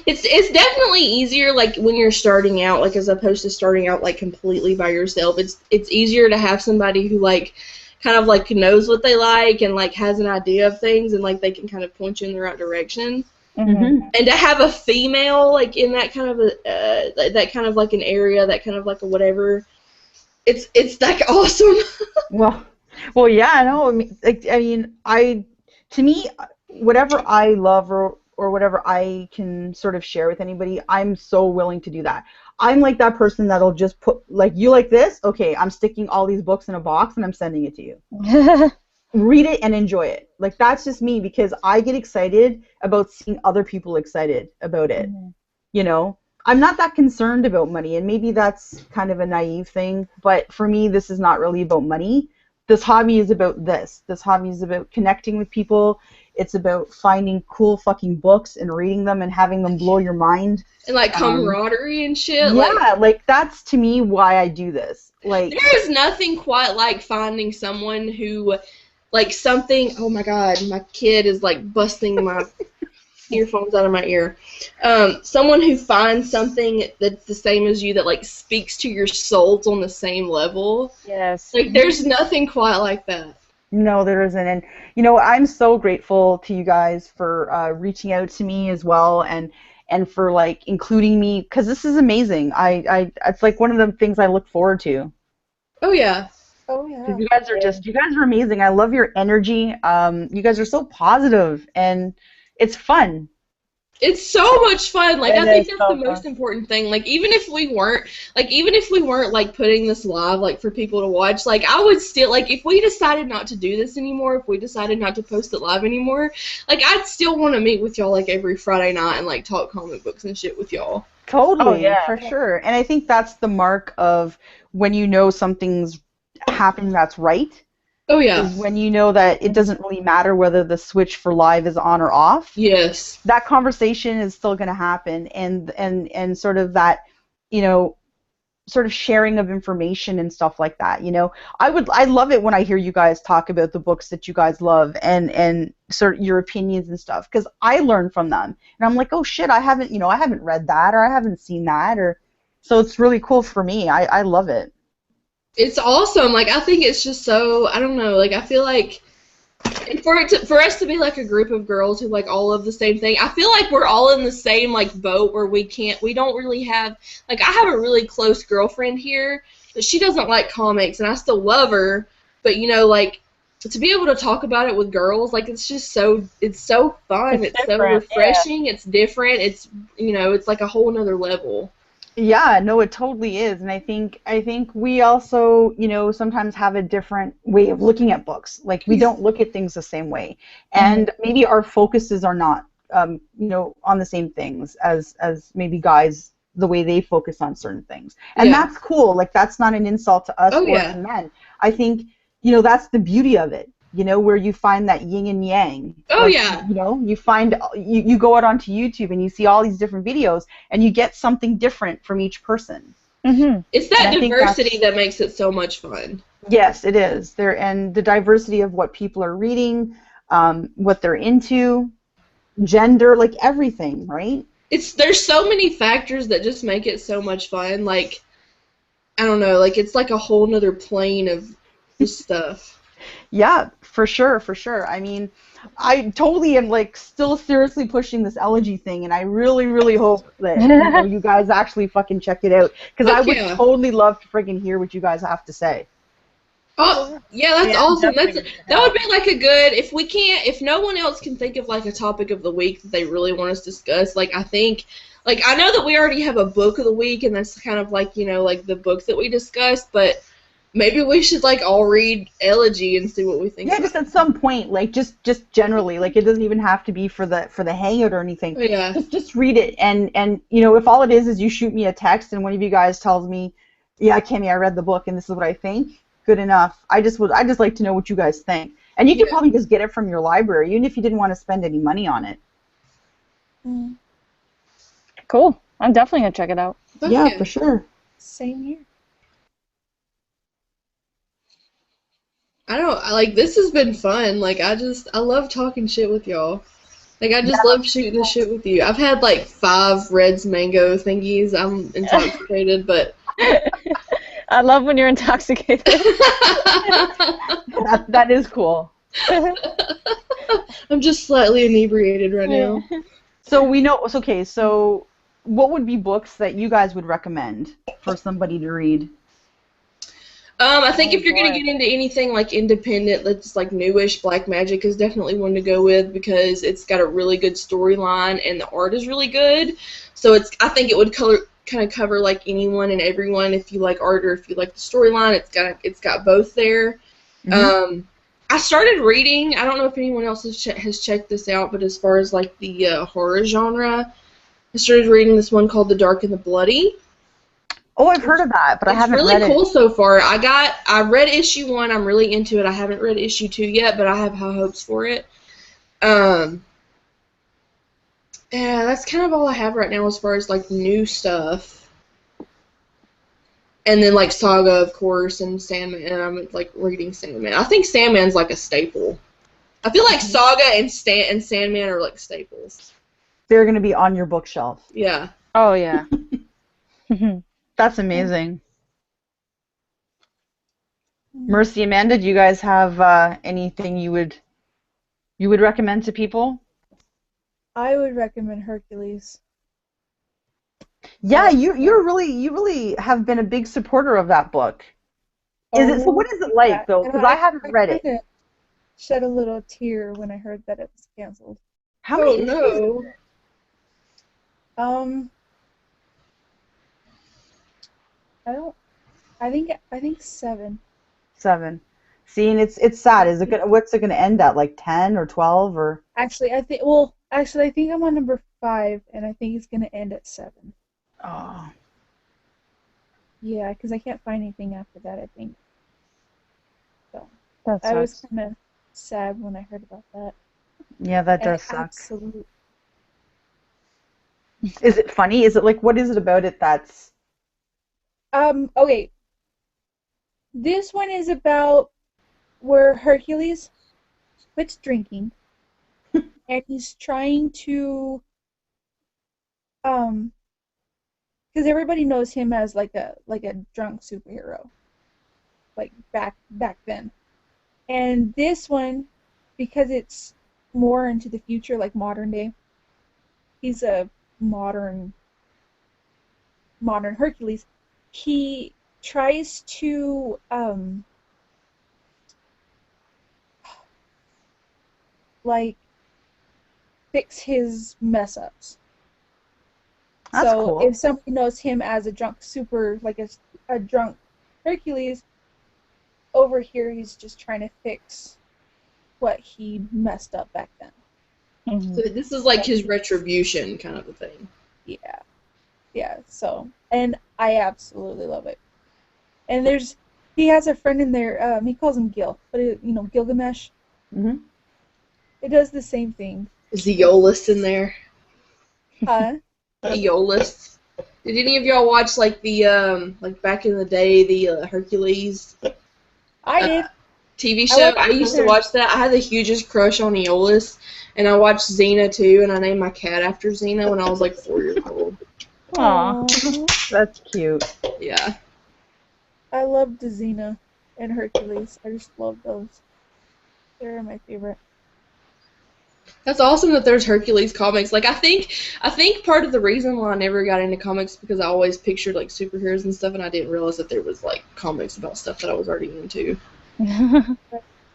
It's definitely easier, like, when you're starting out, like, as opposed to starting out, like, completely by yourself. It's easier to have somebody who, like, kind of, like, knows what they like and, like, has an idea of things, and, like, they can kind of point you in the right direction. Mm-hmm. And to have a female, like, in that kind of that kind of, like, an area, that kind of, like, a whatever, it's like awesome. Well, yeah, no, to me, whatever I love or whatever I can sort of share with anybody, I'm so willing to do that. I'm like that person that'll just put, like, you like this? Okay, I'm sticking all these books in a box and I'm sending it to you. Read it and enjoy it. Like, that's just me, because I get excited about seeing other people excited about it. Mm-hmm. You know? I'm not that concerned about money, and maybe that's kind of a naive thing, but for me, this is not really about money. This hobby is about this. This hobby is about connecting with people. It's about finding cool fucking books and reading them and having them blow your mind. And, like, camaraderie and shit. Yeah, like, that's, to me, why I do this. Like, there is nothing quite like finding someone who, like, something... Oh, my God. My kid is, like, busting my earphones out of my ear. Someone who finds something that's the same as you, that, like, speaks to your souls on the same level. Yes. Like, there's nothing quite like that. No, there isn't. And, you know, I'm so grateful to you guys for reaching out to me as well, and for, like, including me, because this is amazing. It's, like, one of the things I look forward to. Oh, yeah. Oh, yeah. You guys are amazing. I love your energy. You guys are so positive, and it's fun. It's so much fun. Like, I think that's the most important thing. Like, even if we weren't, like, putting this live, like, for people to watch, like, I would still, like, if we decided not to do this anymore, if we decided not to post it live anymore, like, I'd still want to meet with y'all, like, every Friday night and, like, talk comic books and shit with y'all. Totally, yeah. for sure. And I think that's the mark of when you know something's happening that's right, Oh yeah. is when you know that it doesn't really matter whether the switch for live is on or off. Yes. That conversation is still going to happen, and sort of that, you know, sort of sharing of information and stuff like that. You know, I love it when I hear you guys talk about the books that you guys love and sort of your opinions and stuff, because I learn from them and I'm like, oh shit, I haven't read that, or I haven't seen that, or so it's really cool for me. I love it. It's awesome. Like, I think it's just so, I don't know, like, I feel like, and for us to be like a group of girls who like all love the same thing, I feel like we're all in the same like boat where we don't really have, like, I have a really close girlfriend here, but she doesn't like comics, and I still love her, but you know, like, to be able to talk about it with girls, like, it's just so, it's so fun, it's so refreshing, it's different, it's, you know, it's like a whole nother level. Yeah, no, it totally is, and I think we also, you know, sometimes have a different way of looking at books. Like, we don't look at things the same way, and maybe our focuses are not, you know, on the same things as maybe guys, the way they focus on certain things, and that's cool. Like, that's not an insult to us or to men. I think, you know, that's the beauty of it. You know, where you find that yin and yang. Oh, like, yeah. You know, you find, you go out onto YouTube and you see all these different videos and you get something different from each person. Mm-hmm. It's that diversity that makes it so much fun. Yes, it is. And the diversity of what people are reading, what they're into, gender, like everything, right? There's so many factors that just make it so much fun. Like, I don't know, like, it's like a whole nother plane of stuff. Yeah, for sure, for sure. I mean, I totally am, like, still seriously pushing this elegy thing, and I really, really hope that, you know, you guys actually fucking check it out, because I would totally love to friggin' hear what you guys have to say. Oh, yeah, that's awesome. That would be like a good, if no one else can think of like a topic of the week that they really want us to discuss, like, I think, like, I know that we already have a book of the week, and that's kind of like, you know, like the books that we discussed, but maybe we should, like, all read Elegy and see what we think. Yeah, just at some point, like, just generally, like, it doesn't even have to be for the hangout or anything. Yeah. Just read it, and you know, if all it is you shoot me a text and one of you guys tells me, yeah, Cami, I read the book and this is what I think, good enough. I just like to know what you guys think. And you could probably just get it from your library, even if you didn't want to spend any money on it. Cool. I'm definitely going to check it out. Okay. Yeah, for sure. Same here. Like, this has been fun. Like, I love talking shit with y'all. Like, I just love shooting the shit with you. I've had, like, 5 Red's mango thingies. I'm intoxicated, but... I love when you're intoxicated. That is cool. I'm just slightly inebriated right now. So we know, okay, so what would be books that you guys would recommend for somebody to read? I think if you're going to get into anything like independent, that's like newish, Black Magic is definitely one to go with because it's got a really good storyline and the art is really good. So I think it would kind of cover like anyone and everyone if you like art or if you like the storyline. It's got both there. Mm-hmm. I started reading. I don't know if anyone else has checked this out, but as far as like the horror genre, I started reading this one called The Dark and the Bloody. Oh, I've heard of that, but I haven't read it. It's really cool so far. I read issue 1. I'm really into it. I haven't read issue 2 yet, but I have high hopes for it. Yeah, that's kind of all I have right now as far as like new stuff. And then like Saga, of course, and Sandman. And I'm like reading Sandman. I think Sandman's like a staple. I feel like Saga and Sandman are like staples. They're gonna be on your bookshelf. Yeah. Oh yeah. That's amazing. Mercy, Amanda, do you guys have anything you would recommend to people? I would recommend Hercules. Yeah, you really have been a big supporter of that book. So what is it like though? Because I haven't read it. Shed a little tear when I heard that it was canceled. How many? No. I think 7. 7. See, and it's sad. What's it gonna end at? Like 10 or 12 or? Actually, I think I'm on number 5, and I think it's gonna end at 7. Oh, Yeah, because I can't find anything after that, I think. So That I was sucks. kind of sad when I heard about that. yeah, that And does suck. absolutely. Is it funny? Is it like, what is it about it that's... Okay. This one is about where Hercules quits drinking and he's trying to, um, because everybody knows him as like a drunk superhero, like back then. And this one, because it's more into the future, like modern day, he's a modern modern Hercules. He tries to like fix his mess ups. That's So cool. if somebody knows him as a drunk super, like a drunk Hercules, over here he's just trying to fix what he messed up back then. So this is like his retribution kind of a thing. Yeah, yeah. So, and I absolutely love it. And he has a friend in there. He calls him Gil, but Gilgamesh. Hmm. It does the same thing. Is the Aeolus in there? Huh? Aeolus. Did any of y'all watch like the like back in the day the Hercules I did. TV I show? watched I used to her. watch that. I had the hugest crush on Aeolus, and I watched Xena too, and I named my cat after Xena when I was like 4 years old. Aw. That's cute. Yeah. I loved Xena and Hercules. I just love those. They're my favorite. That's awesome that there's Hercules comics. Like I think part of the reason why I never got into comics because I always pictured like superheroes and stuff and I didn't realize that there was like comics about stuff that I was already into.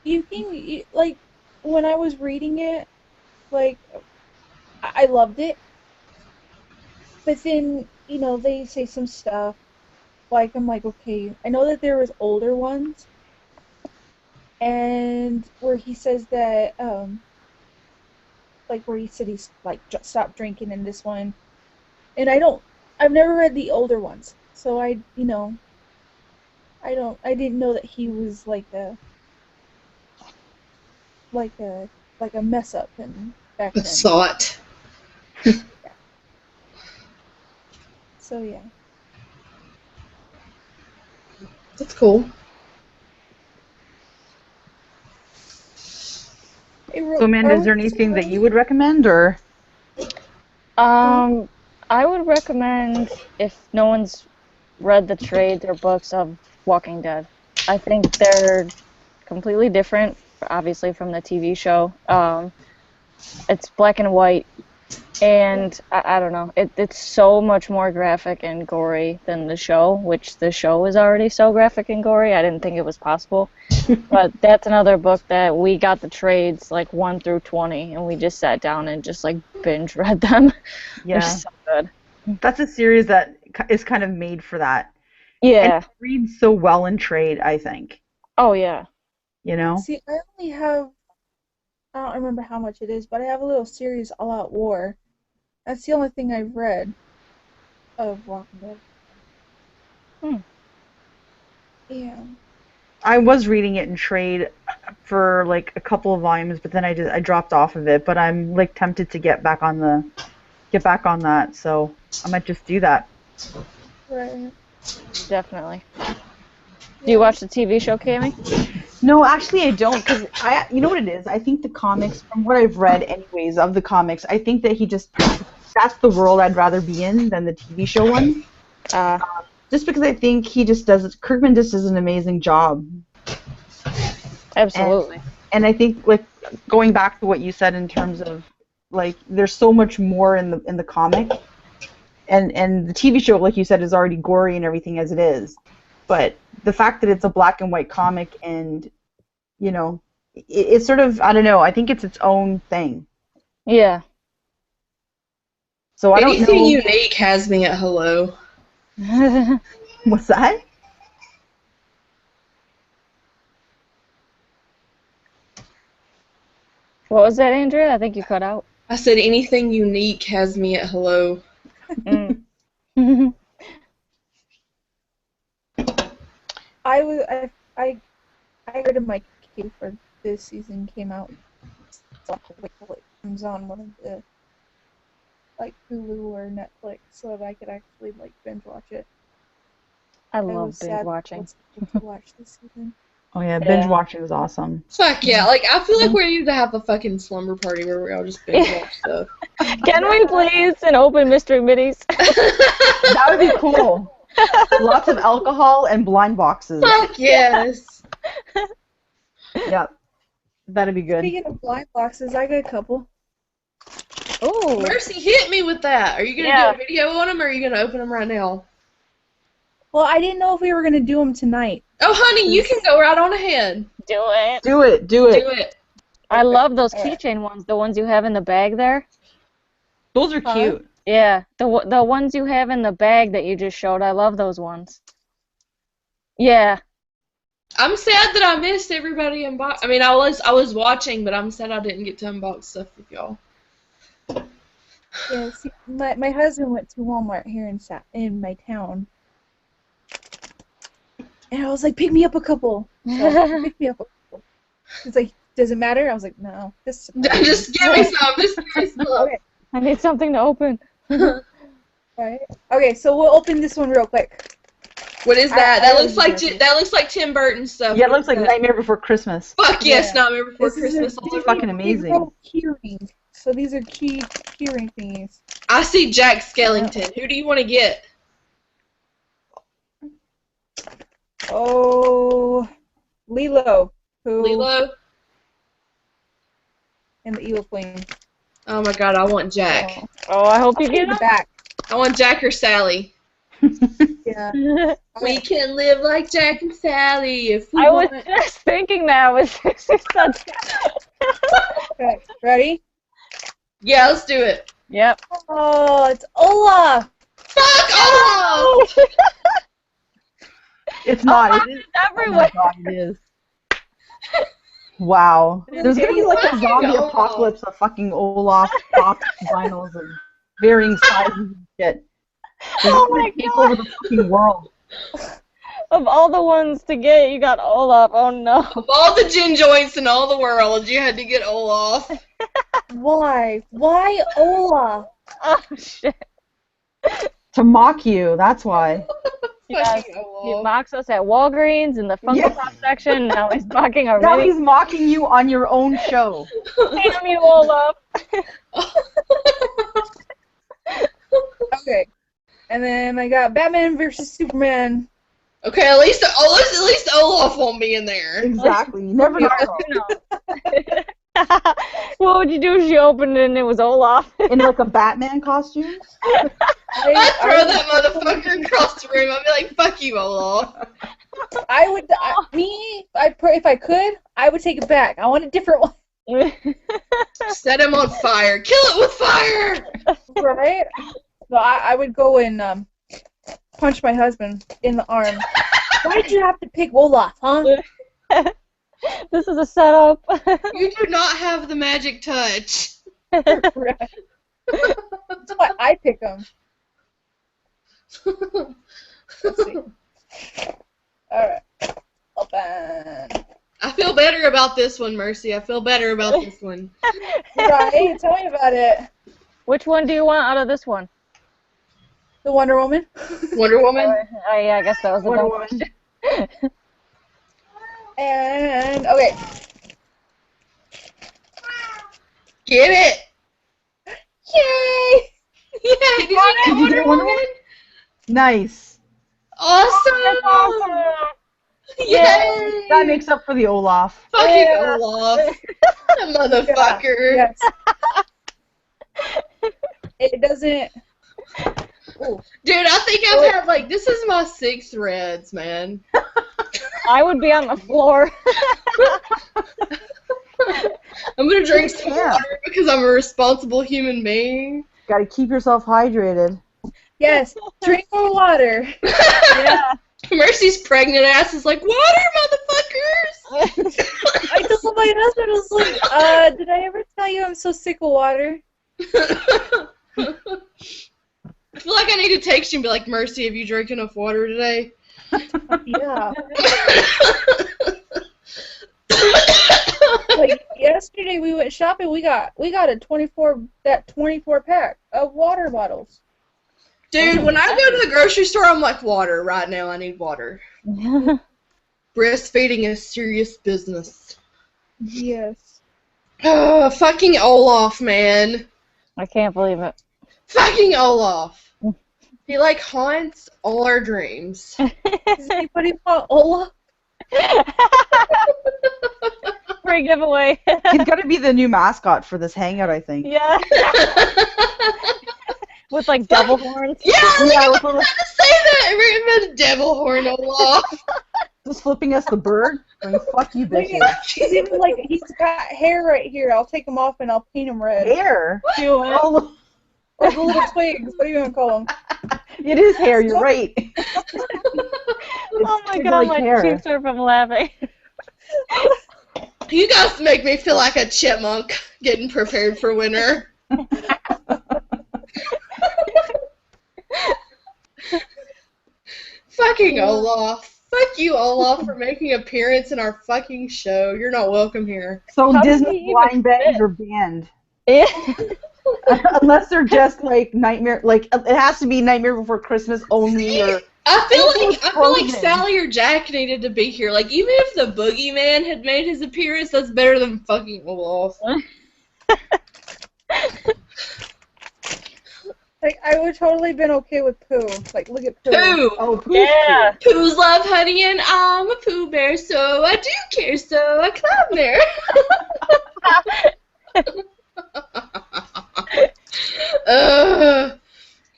You think, like, when I was reading it, like, I loved it, but then, they say some stuff, like, I'm like, okay, I know that there was older ones, and where he says that, like, where he said he's, like, just stopped drinking in this one, and I've never read the older ones, so I didn't know that he was like a, like a mess up and back I then. saw it. So yeah. That's cool. So, Amanda, is there anything that you would recommend, or? I would recommend if no one's read the trades or books of Walking Dead. I think they're completely different, obviously, from the TV show. It's black and white, and I don't know. It's so much more graphic and gory than the show, which the show is already so graphic and gory. I didn't think it was possible. But that's another book that we got the trades like 1 through 20, and we just sat down and just like binge read them. They're Yeah. so good. That's a series that is kind of made for that. And Yeah. it reads so well in trade, I think. Oh yeah. You know? See, I only have, I don't remember how much it is, but I have a little series All Out War. That's the only thing I've read of Walking Dead. Hmm. Yeah. I was reading it in trade for like a couple of volumes, but then I dropped off of it. But I'm like tempted to get back on that, so I might just do that. Right. Definitely. Do you watch the TV show, CAMI? No, actually I don't, because you know what it is? I think the comics, from what I've read anyways of the comics, I think that that's the world I'd rather be in than the TV show one. Just because I think Kirkman just does an amazing job. Absolutely. And I think, like, going back to what you said in terms of, like, there's so much more in the comic, and the TV show, like you said, is already gory and everything as it is. But the fact that it's a black and white comic and, it's sort of, I don't know, I think it's its own thing. Yeah. So I don't know. Anything unique has me at hello. What's that? What was that, Andrea? I think you cut out. I said anything unique has me at hello. I heard of my queue for this season came out. So I'll have to wait till it comes on one of the like Hulu or Netflix so that I could actually like binge watch it. I love binge watching. To watch this season. Oh yeah, binge watching is awesome. Fuck yeah! Like I feel like we need to have a fucking slumber party where we all just binge watch stuff. Can we please an open mystery middies? That would be cool. Lots of alcohol and blind boxes. Fuck yes. Yep. That'd be good. Speaking of blind boxes, I got a couple. Ooh. Mercy, hit me with that. Are you gonna do a video on them, or are you gonna open them right now? Well, I didn't know if we were gonna do them tonight. Oh, honey, you can go right on ahead. Do it. Do it. Do it. Do it. I love those keychain ones, the ones you have in the bag there. Those are cute. Yeah, the ones you have in the bag that you just showed, I love those ones. Yeah. I'm sad that I missed everybody unbox. I mean, I was watching, but I'm sad I didn't get to unbox stuff with y'all. Yeah, see, my husband went to Walmart here in my town. And I was like, pick me up a couple. So, pick me up a couple. He's like, does it matter? I was like, no. Just give me some. Just give me some. Okay. I need something to open. Right. Okay, so we'll open this one real quick. What is that? That looks like Tim Burton stuff. Yeah, it looks like Nightmare Before Christmas. Fuck yes, Nightmare Before Christmas. It's fucking amazing. Keyring. So these are keyring thingies. I see Jack Skellington. Who do you want to get? Oh, Lilo. Lilo? And the Evil Queen. Oh my god, I want Jack. Oh, I hope you get the it back. I want Jack or Sally. Yeah. We can live like Jack and Sally if we I want. was just thinking that was such. Okay, ready? Yeah, let's do it. Yep. Oh, it's Olaf. Fuck off! It's not. It is. Everywhere. Oh my god, it is. Wow. There's gonna be like a zombie apocalypse of fucking Olaf box vinyls and varying sizes and shit. Oh my Take god. over the fucking world. Of all the ones to get, you got Olaf. Oh no. Of all the gin joints in all the world, you had to get Olaf. Why? Why Olaf? Oh shit. To mock you, that's why. Yes. Fucking He Olaf. mocks us at Walgreens in the Funko Pop section. Now he's mocking our Now minis. he's mocking you on your own show. Damn you, Olaf. Okay. And then I got Batman versus Superman. Okay, at least Olaf won't be in there. Exactly. You never know. What would you do if you opened it and it was Olaf? In like a Batman costume? I'd throw that motherfucker across the room. I'd be like, fuck you, Olaf. If I could, I would take it back. I want a different one. Set him on fire. Kill it with fire! Right? So I would go and punch my husband in the arm. Why did you have to pick Olaf, huh? This is a setup. You do not have the magic touch. Right. That's why I pick him. Let's see. Alright. Open. I feel better about this one, Mercy. I feel better about this one. Right? Tell me about it. Which one do you want out of this one? The Wonder Woman. Wonder Woman? Yeah, I guess that was the Wonder dumb Woman. question. And, okay. Get it! Yay! Yeah, did you get Wonder Woman? Nice. Awesome! Yay! That makes up for the Olaf. Fucking Olaf. That motherfucker. Yes. It doesn't... Ooh. Dude, I think I've had, like, this is my 6th Reds, man. I would be on the floor. I'm gonna drink some water because I'm a responsible human being. Gotta keep yourself hydrated. Yes, drink more water. Yeah. Mercy's pregnant ass is like, water, motherfuckers! I told my husband, I was like, did I ever tell you I'm so sick of water? I feel like I need to text you and be like, Mercy, have you drank enough water today? Yeah. Like yesterday we went shopping, we got a 24 pack of water bottles. Dude, when I go to the grocery store, I'm like, water. Right now, I need water. Breastfeeding is serious business. Yes. Fucking Olaf, man. I can't believe it. Fucking Olaf. He, like, haunts all our dreams. Does anybody want Ola? Free giveaway. He's got to be the new mascot for this hangout, I think. Yeah. With like devil horns. Yeah, I was Yeah, like, I was about to say that. Remember the devil horn Olaf? Just flipping us the bird. Going, fuck you, bitches. He's even like, he's got hair right here. I'll take him off and I'll paint him red. Hair. Do it. Oh, Or the little twigs. What are you gonna call them? it is hair. You're right. Oh my It's god, like my hair. cheeks hurt from laughing. You guys make me feel like a chipmunk getting prepared for winter. Fucking Olaf. Fuck you, Olaf, for making an appearance in our fucking show. You're not welcome here. So How does Disney he even blind bags fit? are banned. Yeah. Unless they're just like Nightmare, like it has to be Nightmare Before Christmas only, or I feel like Frozen. Sally or Jack needed to be here. Like, even if the Boogeyman had made his appearance, that's better than fucking Olaf. Like, I would totally been okay with Pooh. Like, look at Pooh. Pooh! oh, Yeah. Pooh's love honey and I'm a Pooh Bear, so I do care, so I climb there.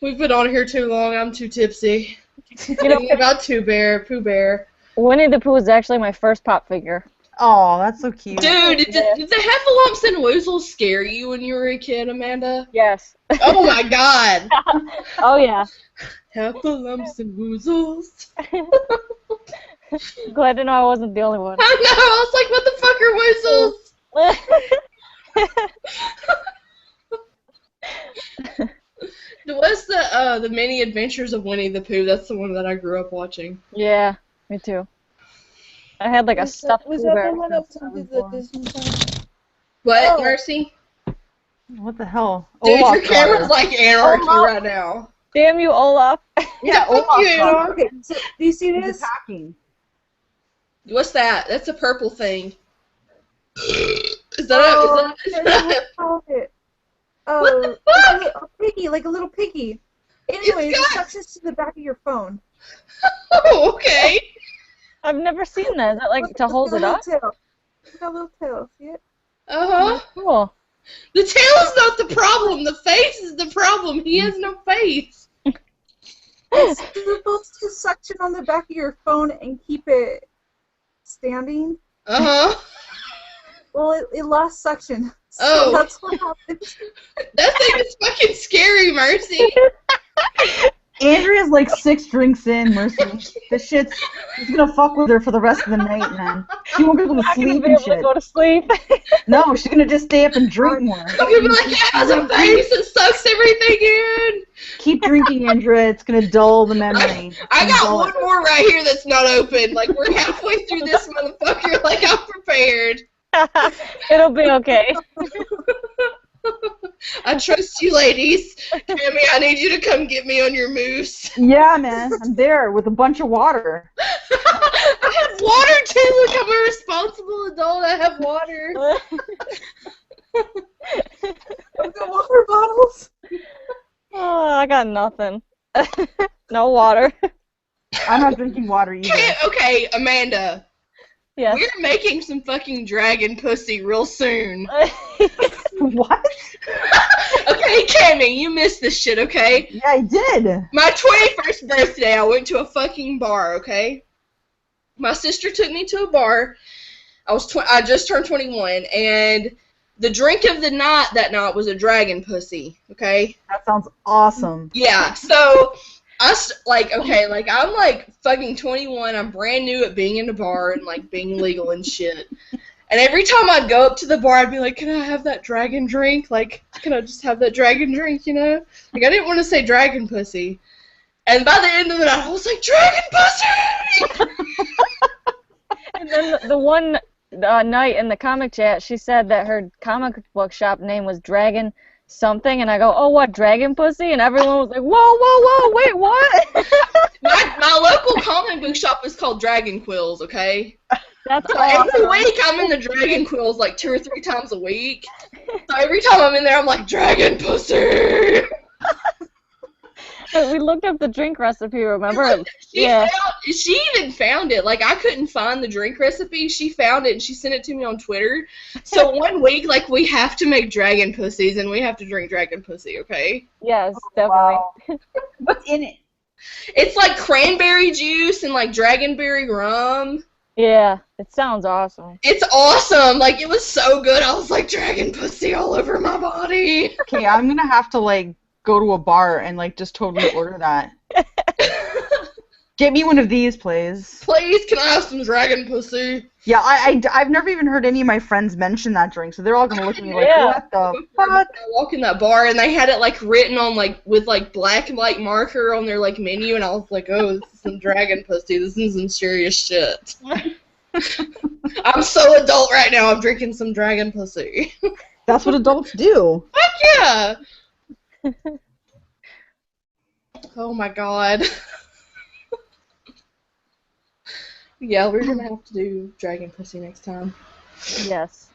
We've been on here too long. I'm too tipsy. You know, Thinking about Pooh Bear. Winnie the Pooh is actually my first pop figure. Oh, that's so cute. Dude, did the Heffalumps and Woozles scare you when you were a kid, Amanda? Yes. Oh my god. Oh yeah. Heffalumps and Woozles. Glad to know I wasn't the only one. I know. I was like, what the fuck are Woozles? What's the Many Adventures of Winnie the Pooh? That's the one that I grew up watching. Yeah, me too. I had like a stuffed Was Pooh that Bear the one that was since I on was the born. Disney Channel? What, Oh. Mercy? What the hell? Dude, Olaf your camera's got like anarchy Olaf. right now. Damn you, Olaf. her. Yeah, Fuck Olaf you. got her. Okay, so, do you see He's this? attacking. What's that? That's a purple thing. Is that Oh, is I that can't call it. Oh, What the like a little piggy. Anyways, It's it got- sucks to the back of your phone. Oh, okay. I've never seen that. Is that like to hold it up? Tail. It's got a little tail. See it? Uh-huh. Cool. The tail is not the problem. The face is the problem. He has no face. It's supposed to suction on the back of your phone and keep it standing. Uh-huh. Well, it lost suction. So Oh. that's what happened. That thing is fucking scary, Mercy. Andrea's like 6 drinks in, Mercy. This shit's it's gonna fuck with her for the rest of the night, man. She won't be able to I'm gonna sleep be and able to shit. go to sleep. No, she's gonna just stay up and drink more. I'm gonna be like, it has a face. It sucks everything in. Keep drinking, Andrea. It's gonna dull the memory. I got one more right here that's not open. Like, we're halfway through this motherfucker. Like, I'm prepared. It'll be okay. I trust you, ladies. Cammy, I need you to come get me on your moose. Yeah, man. I'm there with a bunch of water. I have water, too. Look, I'm a responsible adult. I have water. I've got water bottles. Oh, I got nothing. No water. I'm not drinking water either. Okay, Amanda. Yes. We're making some fucking dragon pussy real soon. What? Okay, Cammy, you missed this shit, okay? Yeah, I did. My 21st birthday, I went to a fucking bar, okay? My sister took me to a bar. I just turned 21, and the drink of the night that night was a dragon pussy, okay? That sounds awesome. Yeah, so I'm like fucking 21. I'm brand new at being in a bar and like being legal and shit. And every time I'd go up to the bar, I'd be like, can I have that dragon drink? Like, can I just have that dragon drink, you know? Like, I didn't want to say dragon pussy. And by the end of the night, I was like, dragon pussy! And then the one night in the comic chat, she said that her comic book shop name was Dragon something, and I go, oh, what, Dragon Pussy? And everyone was like, whoa, wait, what? my local comic book shop is called Dragon Quills, okay? That's So awesome. every week I'm in the Dragon Quills like 2 or 3 times a week. So every time I'm in there, I'm like, Dragon Pussy! We looked up the drink recipe, remember? Yeah. She even found it. Like, I couldn't find the drink recipe. She found it, and she sent it to me on Twitter. So one week, like, we have to make dragon pussies, and we have to drink dragon pussy, okay? Yes, definitely. Wow. What's in it? It's like cranberry juice and, like, dragonberry rum. Yeah, it sounds awesome. It's awesome. Like, it was so good. I was like, dragon pussy all over my body. Okay, I'm going to have to, like, go to a bar and, like, just totally order that. Get me one of these, please. Please, can I have some dragon pussy? Yeah, I've never even heard any of my friends mention that drink, so they're all gonna look at me like, what the fuck? I walk in that bar and they had it like written on like with like black and white marker on their like menu, and I was like, oh, this is some dragon pussy. This is some serious shit. I'm so adult right now. I'm drinking some dragon pussy. That's what adults do. Fuck yeah! Oh my god. Yeah, we're gonna have to do dragon pussy next time. Yes.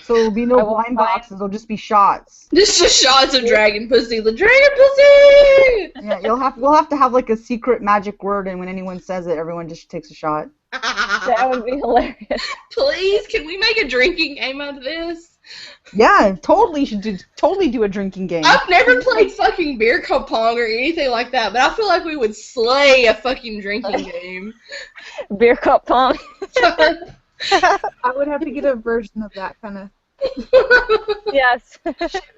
So there'll be I no will blind boxes, it'll just be shots. Just shots of dragon pussy. The dragon pussy! Yeah, we'll have to have like a secret magic word, and when anyone says it, everyone just takes a shot. That would be hilarious. Please, can we make a drinking game out of this? Yeah, totally totally do a drinking game. I've never played fucking beer cup pong or anything like that, but I feel like we would slay a fucking drinking game. Beer cup pong. I would have to get a version of that kind of. Yes.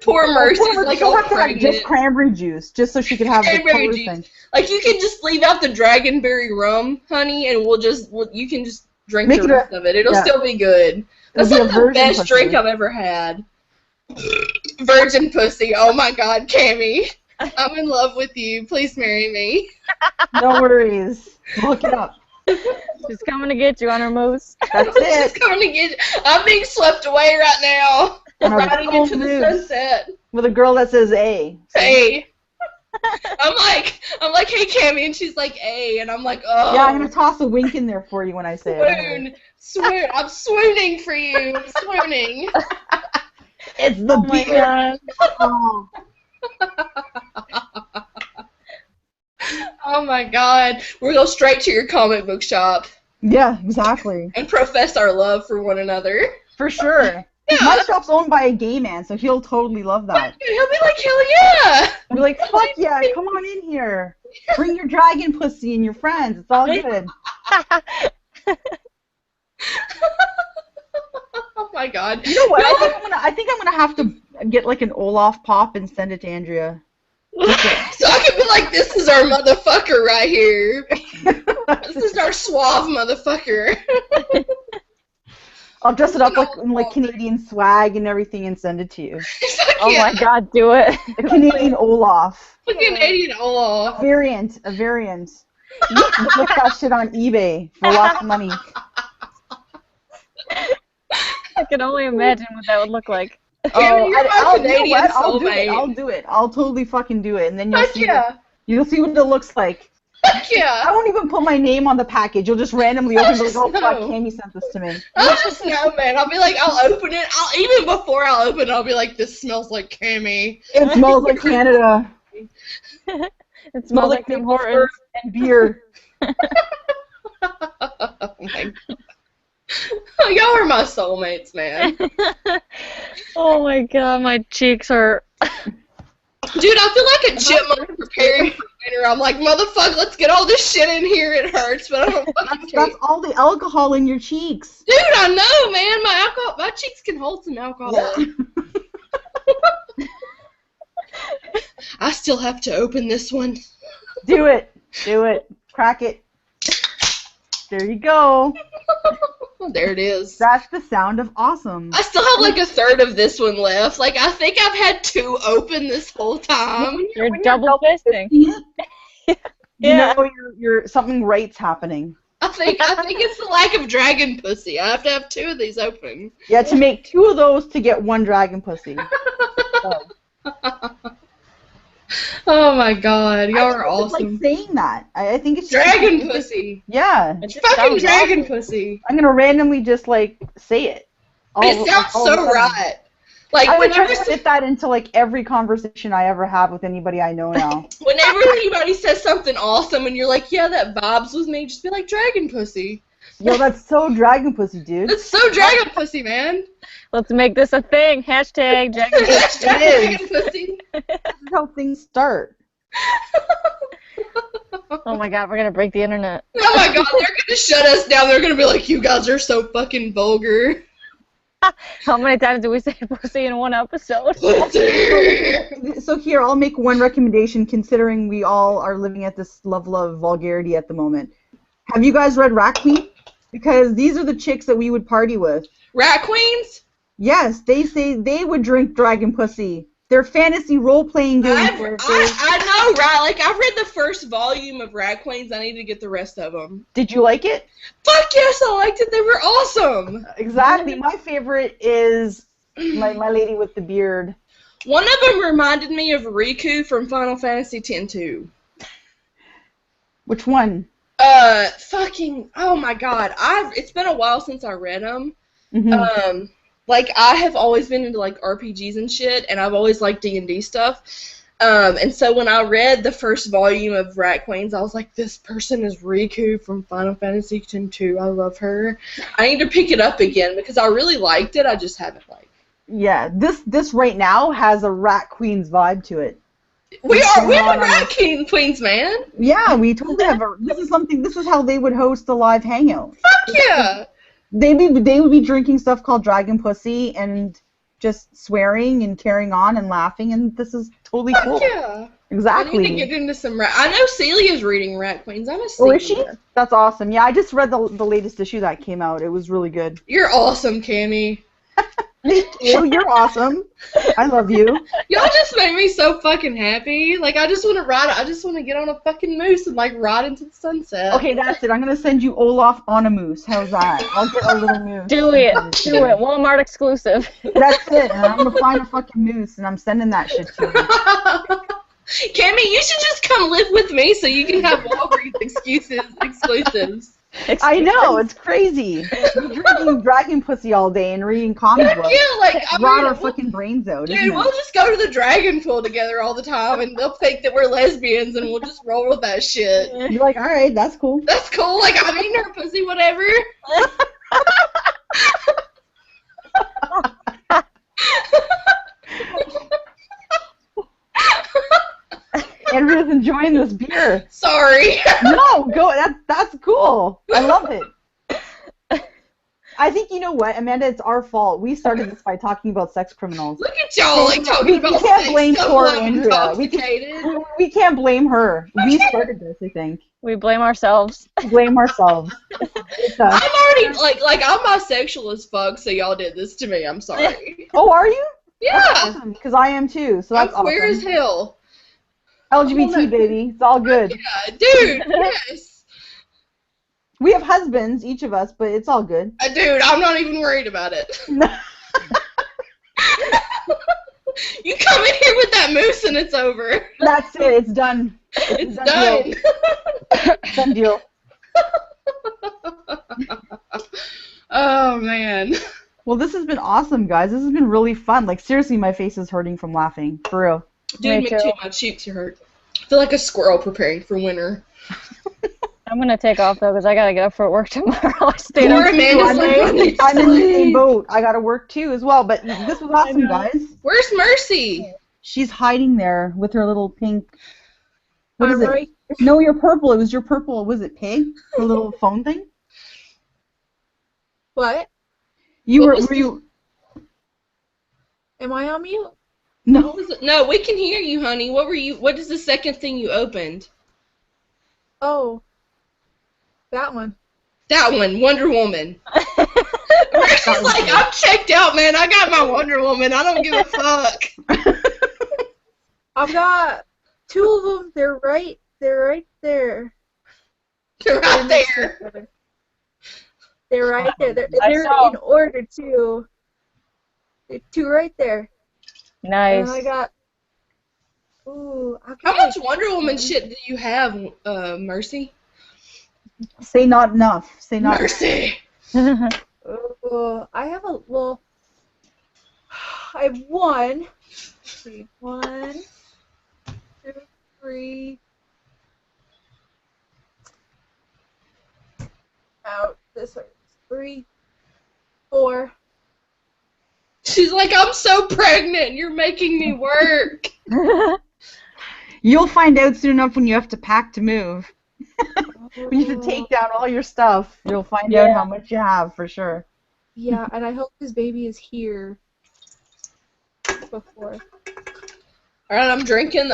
Poor Mercy's like she'll all have to have pregnant. just cranberry juice, just so she could have the Cranberry color juice. thing. Like, you can just leave out the dragonberry rum, honey, and you can just drink Make the it rest of it. It'll yeah. still be good. That's It'll be like a the virgin best pussy. drink I've ever had. Virgin pussy. Oh my god, Cammy. I'm in love with you. Please marry me. No worries. Look it up. She's coming to get you on her moose. That's She's it. coming to get. I'm being swept away right now. On a Riding gold into the moose. sunset. With a girl that says A. Hey. I'm like, hey, Cammy, and she's like, A, and I'm like, oh. Yeah, I'm gonna toss a wink in there for you when I say it. Swoon. I'm swooning for you. I'm swooning. It's the Oh my beer. god. Oh. Oh my god. We'll go straight to your comic book shop Yeah, exactly. and profess our love for one another. For sure. Yeah. My shop's owned by a gay man, so he'll totally love that. He'll be like, hell yeah. We're like, fuck yeah, come on in here. Bring your dragon pussy and your friends. It's all good. Oh my god. You know what? I think I'm gonna have to get like an Olaf pop and send it to Andrea. So I can be like, this is our motherfucker right here. This is our suave motherfucker. I'll dress it up like in like Canadian swag and everything and send it to you. Fuck Oh yeah. my god, do it. A Canadian Olaf. Fucking Canadian Olaf. A variant. You can flip that shit on eBay for lots of money. I can only imagine what that would look like. Cammy, you're my you know Canadian what? I'll do it. soulmate. I'll do it. I'll totally fucking do it, and then Fuck yeah. you'll see what it looks like. Fuck I yeah. won't even put my name on the package. You'll just randomly open it and go, oh, No. fuck, Cammy sent this to me. I'll just know, man. I'll be like, I'll open it. Even before I'll open it, I'll be like, this smells like Cammy. It smells like Canada. It smells like Tim maple Hortons. syrup and beer. Oh my god. Y'all are my soulmates, man. Oh my god, my cheeks are. Dude, I feel like a chipmunk preparing for dinner. I'm like, motherfucker, let's get all this shit in here. It hurts, but I don't fucking care. That's all the alcohol in your cheeks. Dude, I know, man. My cheeks can hold some alcohol. I still have to open this one. Do it. Crack it. There you go. There it is. That's the sound of awesome. I still have like a third of this one left. Like, I think I've had 2 open this whole time. You're double fisting. You know, something right's happening. I think it's the lack of dragon pussy. I have to have 2 of these open. Yeah, to make 2 of those to get 1 dragon pussy. Oh my god, y'all are awesome. Like saying that. I think it's dragon pussy. Yeah. It's fucking dragon pussy. I'm gonna randomly just like say it. It sounds so right. Like, I would try to fit that into like every conversation I ever have with anybody I know now. Whenever anybody says something awesome and you're like, yeah, that vibes with me, just be like, dragon pussy. Yo, that's so dragon pussy, dude. It's so dragon pussy, man. Let's make this a thing. Hashtag dragon pussy. Hashtag dragon pussy. This is how things start. Oh my god, we're gonna break the internet. Oh my god, they're gonna shut us down. They're gonna be like, you guys are so fucking vulgar. How many times do we say pussy in one episode? So here, I'll make one recommendation considering we all are living at this level of vulgarity at the moment. Have you guys read Rat Queen? Because these are the chicks that we would party with. Rat Queens? Yes, they say they would drink dragon pussy. They're fantasy role-playing games. I know, right? Like, I've read the first volume of Rat Queens. I need to get the rest of them. Did you like it? Fuck yes, I liked it. They were awesome. Exactly. My favorite is my lady with the beard. One of them reminded me of Riku from Final Fantasy X-2. Which one? Oh my god. It's been a while since I read them. Mm-hmm. Like, I have always been into, like, RPGs and shit, and I've always liked D&D stuff. And so when I read the first volume of Rat Queens, I was like, this person is Riku from Final Fantasy X-2. I love her. I need to pick it up again, because I really liked it. I just haven't, like... Yeah, this right now has a Rat Queens vibe to it. We are Rat Queens, man! Yeah, we totally have this is how they would host a live hangout. Fuck yeah! They would be drinking stuff called dragon pussy and just swearing and carrying on and laughing, and this is totally cool. Yeah. Exactly. I need to get into some I know Celia's reading Rat Queens. I'm a Celia. Oh, is she? That's awesome. Yeah, I just read the latest issue that came out. It was really good. You're awesome, Cammy. You're awesome. I love you. Y'all just make me so fucking happy. Like, I just want to ride. I just want to get on a fucking moose and, like, ride into the sunset. Okay, that's it. I'm going to send you Olaf on a moose. How's that? I'll get a little moose. Do it. Do it. Walmart exclusive. That's it. And I'm going to find a fucking moose, and I'm sending that shit to you. Cammy, you should just come live with me so you can have Walgreens exclusives. I know, it's crazy. We're drinking dragon pussy all day and reading comic books. Yeah, like, I rot mean, our fucking brains out, dude, we'll just go to the dragon pool together all the time, and they'll think that we're lesbians, and we'll just roll with that shit. You're like, all right, that's cool. That's cool. Like, I'm eating her pussy, whatever. Andrea's enjoying this beer. Sorry. No, go. That's cool. I love it. I think, you know what, Amanda, it's our fault. We started this by talking about sex criminals. Look at y'all, like, talking about we can't sex, blame so poor like Andrea. We can't blame her. We started this, I think. We blame ourselves. Blame ourselves. I'm already, like, I'm bisexual as fuck, so y'all did this to me. I'm sorry. Oh, are you? Yeah. Because I am too, so that's I'm queer awesome. as hell. LGBT, baby. It's all good. Yeah, dude, yes. We have husbands, each of us, but it's all good. Dude, I'm not even worried about it. You come in here with that moose and it's over. That's it. It's done. It's done. Done deal. Oh, man. Well, this has been awesome, guys. This has been really fun. Like, seriously, my face is hurting from laughing. For real. Dude, me too. My cheeks are hurt. I feel like a squirrel preparing for winter. I'm going to take off, though, because I got to get up for work tomorrow. I stayed Poor up. Amanda's like, I'm in the same boat. I got to work, too, as well. But this was awesome, guys. Where's Mercy? She's hiding there with her little pink... What is Right. it? No, your purple. It was your purple. Was it pig? The little phone thing? What? Were you... Am I on mute? No. No, we can hear you, honey. What is the second thing you opened? Oh. That one. That one, Wonder Woman. Mercy's like, I'm checked out, man. I got my Wonder Woman. I don't give a fuck. I've got 2 of them. They're right there. They're right there. They're right there. They're in order, too. They're 2 right there. Nice. And I got... Ooh, How much Wonder Woman shit do you have, Mercy? Say not enough. Say not Mercy. I have a I have 1. Let's see, 1, 2, 3. Out this way. 3, 4. She's like, I'm so pregnant. You're making me work. You'll find out soon enough when you have to pack to move. When you have to take down all your stuff, you'll find out how much you have for sure. Yeah, and I hope this baby is here before. All right, I'm drinking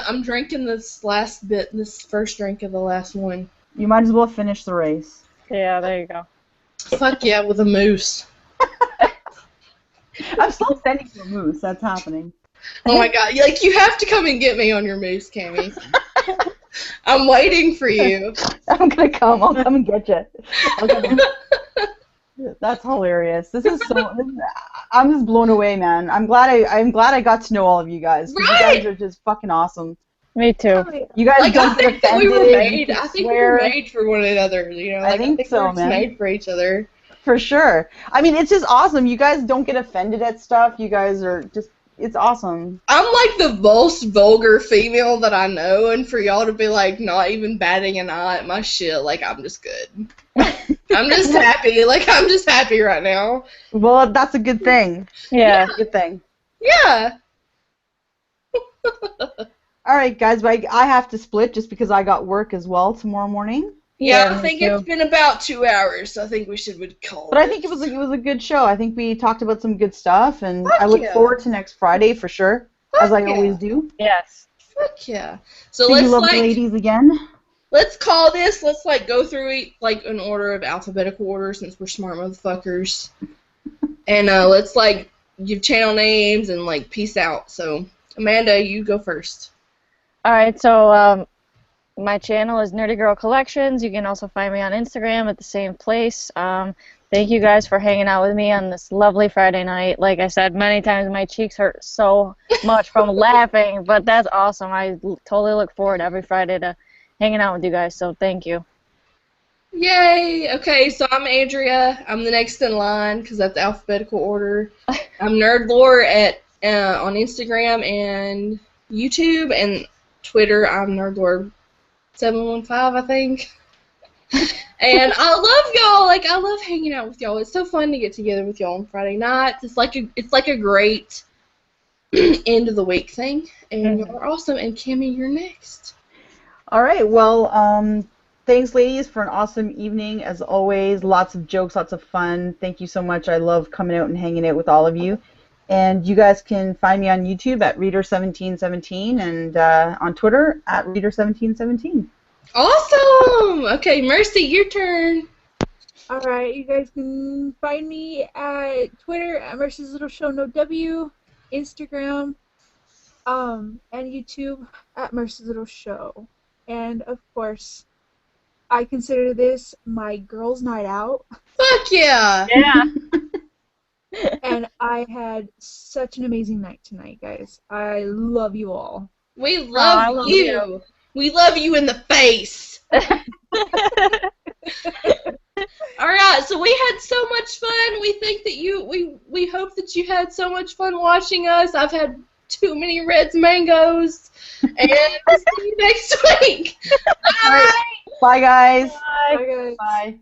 this last bit, this first drink of the last one. You might as well finish the race. Yeah, there you go. Fuck yeah, with a moose. I'm still sending you a moose. That's happening. Oh my god, like you have to come and get me on your moose, Cami. I'm waiting for you. I'm gonna come. I'll come and get you. That's hilarious. This is so. I'm just blown away, man. I'm glad I got to know all of you guys. Right. You guys are just fucking awesome. Me too. You guys Like, don't I think get that we offended. were made. I think we were made for one another. You know, like, I think so, we're man. made for each other. For sure. I mean, it's just awesome. You guys don't get offended at stuff. You guys are just. It's awesome. I'm like the most vulgar female that I know, and for y'all to be like not even batting an eye at my shit, like I'm just good. I'm just happy. Like I'm just happy right now. Well, that's a good thing. Yeah. That's a good thing. Yeah. All right, guys, but I have to split just because I got work as well tomorrow morning. Yeah, I me think too. it's been about 2 hours. So I think we should call But I think it was a good show. I think we talked about some good stuff, and Fuck I look yeah. forward to next Friday for sure, as I always do. Yes. Fuck yeah. So See let's you lovely like ladies again. let's call this. Let's like go through like an order of alphabetical order since we're smart motherfuckers, and let's like give channel names and like peace out. So Amanda, you go first. All right, so my channel is Nerdy Girl Collections. You can also find me on Instagram at the same place. Thank you guys for hanging out with me on this lovely Friday night. Like I said many times, my cheeks hurt so much from laughing, but that's awesome. I totally look forward every Friday to hanging out with you guys, so thank you. Yay! Okay, so I'm Andrea. I'm the next in line because that's alphabetical order. I'm Nerdlore on Instagram and YouTube, and Twitter I'm Nerdlore715, I think. And I love y'all. Like I love hanging out with y'all. It's so fun to get together with y'all on Friday nights. It's like a great end of the week thing. And y'all are awesome. And Cammy, you're next. All right, well, thanks, ladies, for an awesome evening. As always, lots of jokes, lots of fun. Thank you so much. I love coming out and hanging out with all of you. And you guys can find me on YouTube at Reader1717 and on Twitter at Reader1717. Awesome! Okay, Mercy, your turn. Alright, you guys can find me at Twitter at Mercy's Little Show No W, Instagram, and YouTube at Mercy's Little Show. And of course, I consider this my girls' night out. Fuck yeah! Yeah. And I had such an amazing night tonight, guys. I love you all. We love you. We love you in the face. All right, so we had so much fun. We think that we hope that you had so much fun watching us. I've had too many Reds mangoes, and we'll see you next week. Bye. Bye, guys. Bye, guys. Bye.